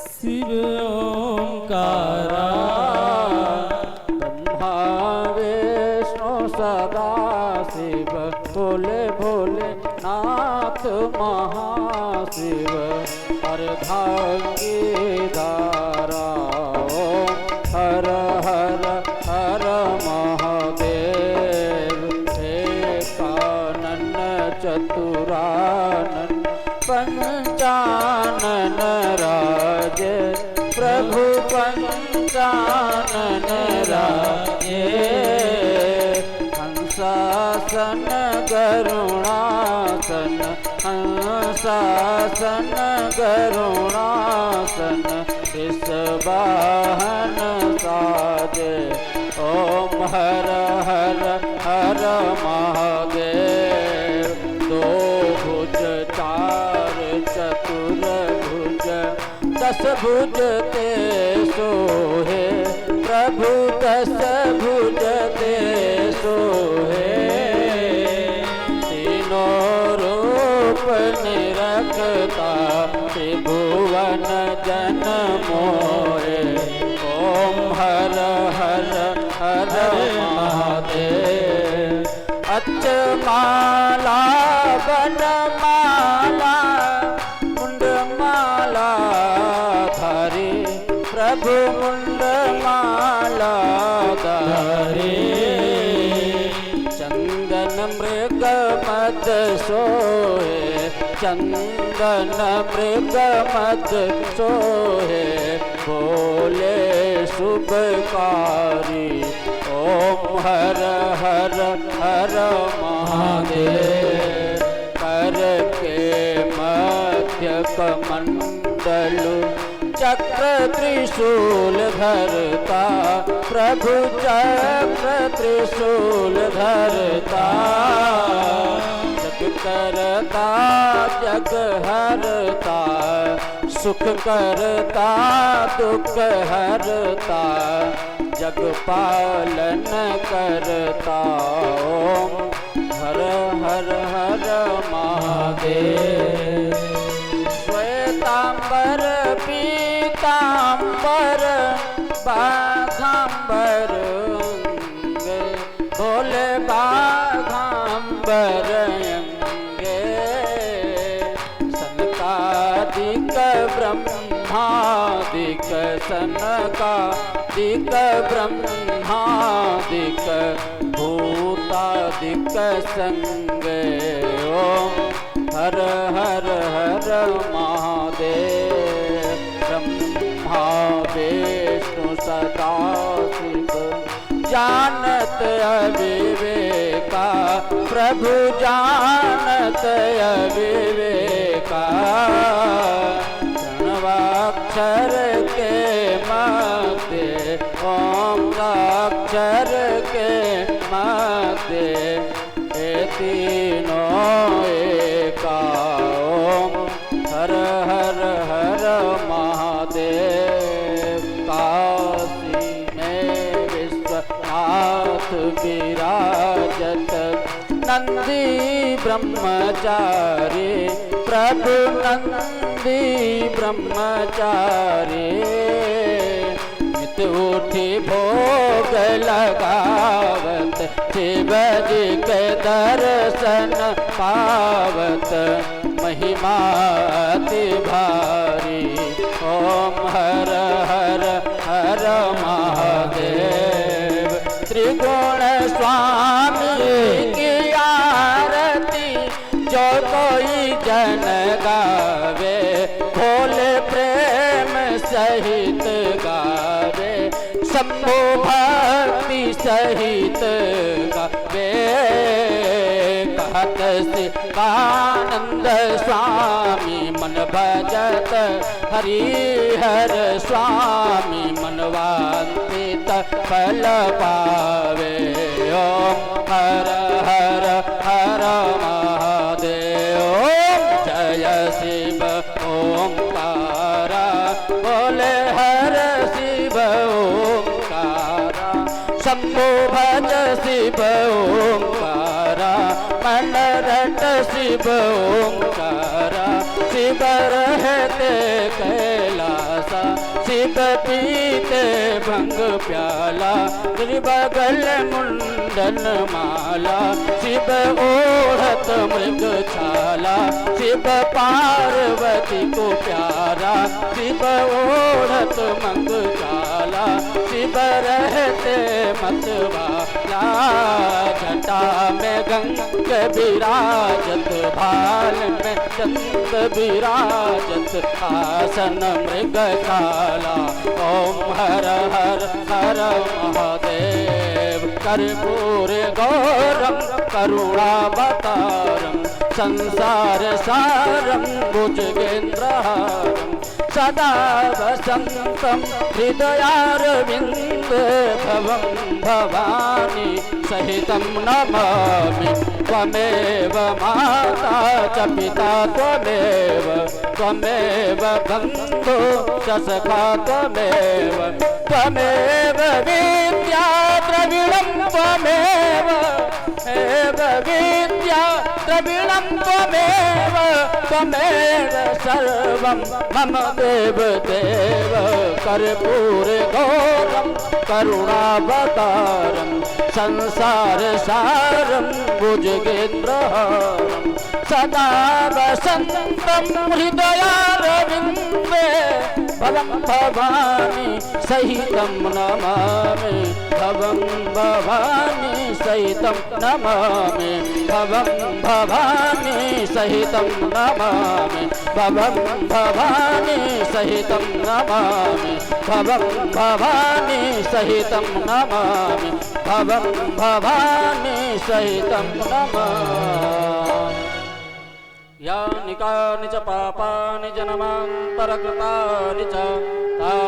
शिव ओंकारा ब्रह्मा विष्णु सदा शिव, भोले भोले नाथ महाशिव। अर्धांगी धारा ओम हर हर हर महादेव। एकानन चतुरानन पंचानन राजे, प्रभु पंचानन राजे। हंसासन गरुणासन, हंसासन गरुणासन। इस वाहन साजे ओम हर हर हर महादेव। दो भुज चार चतुर्भुज, दस भुज ते सोहे, प्रभु दस भुज ते सोहे। तीनों रूप निरखता त्रिभुवन जन मोहे। ओम हर हर हर महादेव। अच्चमाला बनमाला मुंडमाला धारी, प्रभु मुंडमाला धारी। चंदन मृग मद सोहे, चंदन मृग मद सोहे। बोले शुभकारी ओम हर हर हर महादेव। कर के मध्य कमंडलु, चक्र त्रिशूल धरता, प्रभु चक्र त्रिशूल धरता। जग करता जग हरता, सुख करता दुख हरता। जग पालन करता ओम हर हर हर महादेव। श्वेतांबर पीतांबर बाघांबर अंगे, भोले बाघांबर अंगे। सनकादिक ब्रह्मा ब्रह्मादिक सनकादिक ब्रह्मादिक भूतादिक संगे ओम हर हर हर महादेव। ब्रह्मा विष्णु सदा शिव जानत अविवेका प्रभु जानत अविवेका। प्रणवाक्षर के मध्य ओंकाक्षर के मध्य ये तीनों एका ओम हर हर हर महादेव। काशी में विश्वनाथ विराजत नंदी ब्रह्मचारी प्रभु नंदी ब्रह्मचारी। नित उठी भोग लगावत शिव जी के दर्शन पावत महिमा अति भारी ओम हर हर हर महादेव। त्रिगुण स्वामी की आरती जो कोई जन गावे भोले प्रेम सहित गावे शंभु भक्ति सहित गावे। कहत शिवानंद स्वामी मन भजत हरिहर स्वामी मनवांतित फल पावे ओम हर हर हर महादेव। जय शिव ओंकारा बोले हर शिव ओंकारा शंभु भज शिव ओंकारा मन रट शिव ओंकारा। शिव रहते कैलासा शिव पीते भंग प्याला श्री बगल मुंडन माला शिव ओढ़त मृग छाला शिव पार्वती को प्यारा शिव ओढ़त मंग छाला शिव रहते मतवाला। जटा में गंग विराजत भाल में चंद विराजत आसन मृग काला ओम हर हर हर महादेव। कर्पूर गौरम करुणावतारम संसार सारम भुजगेन्द्रहारम सदा वसंतम हृदयारविंदे भवं भवानी सहितं नमामि। त्वमेव माता च पिता त्वमेव त्वमेव बन्धु च सखा त्वमेव त्वमेव विद्या द्रविणं त्वमेव एव विद्या द्रविणं त्वमेव त्वमेव सर्वं मम देव देव। कर्पूर गौरम करुणावतारम संसार सारम भुजगेन्द्रहारम सदा वसंतम हृदयारविंदे भवं भवानी सहितं नमामि। भवं भवानी सहितं नमामि भवं भवानी सहितं नमामि भवं भवानी सहितं नमामि भवं भवानी सहितं नमामि भवं भवानी सहितं नमामि। यानि कानि च पापानि जन्मान्तरकृतानि च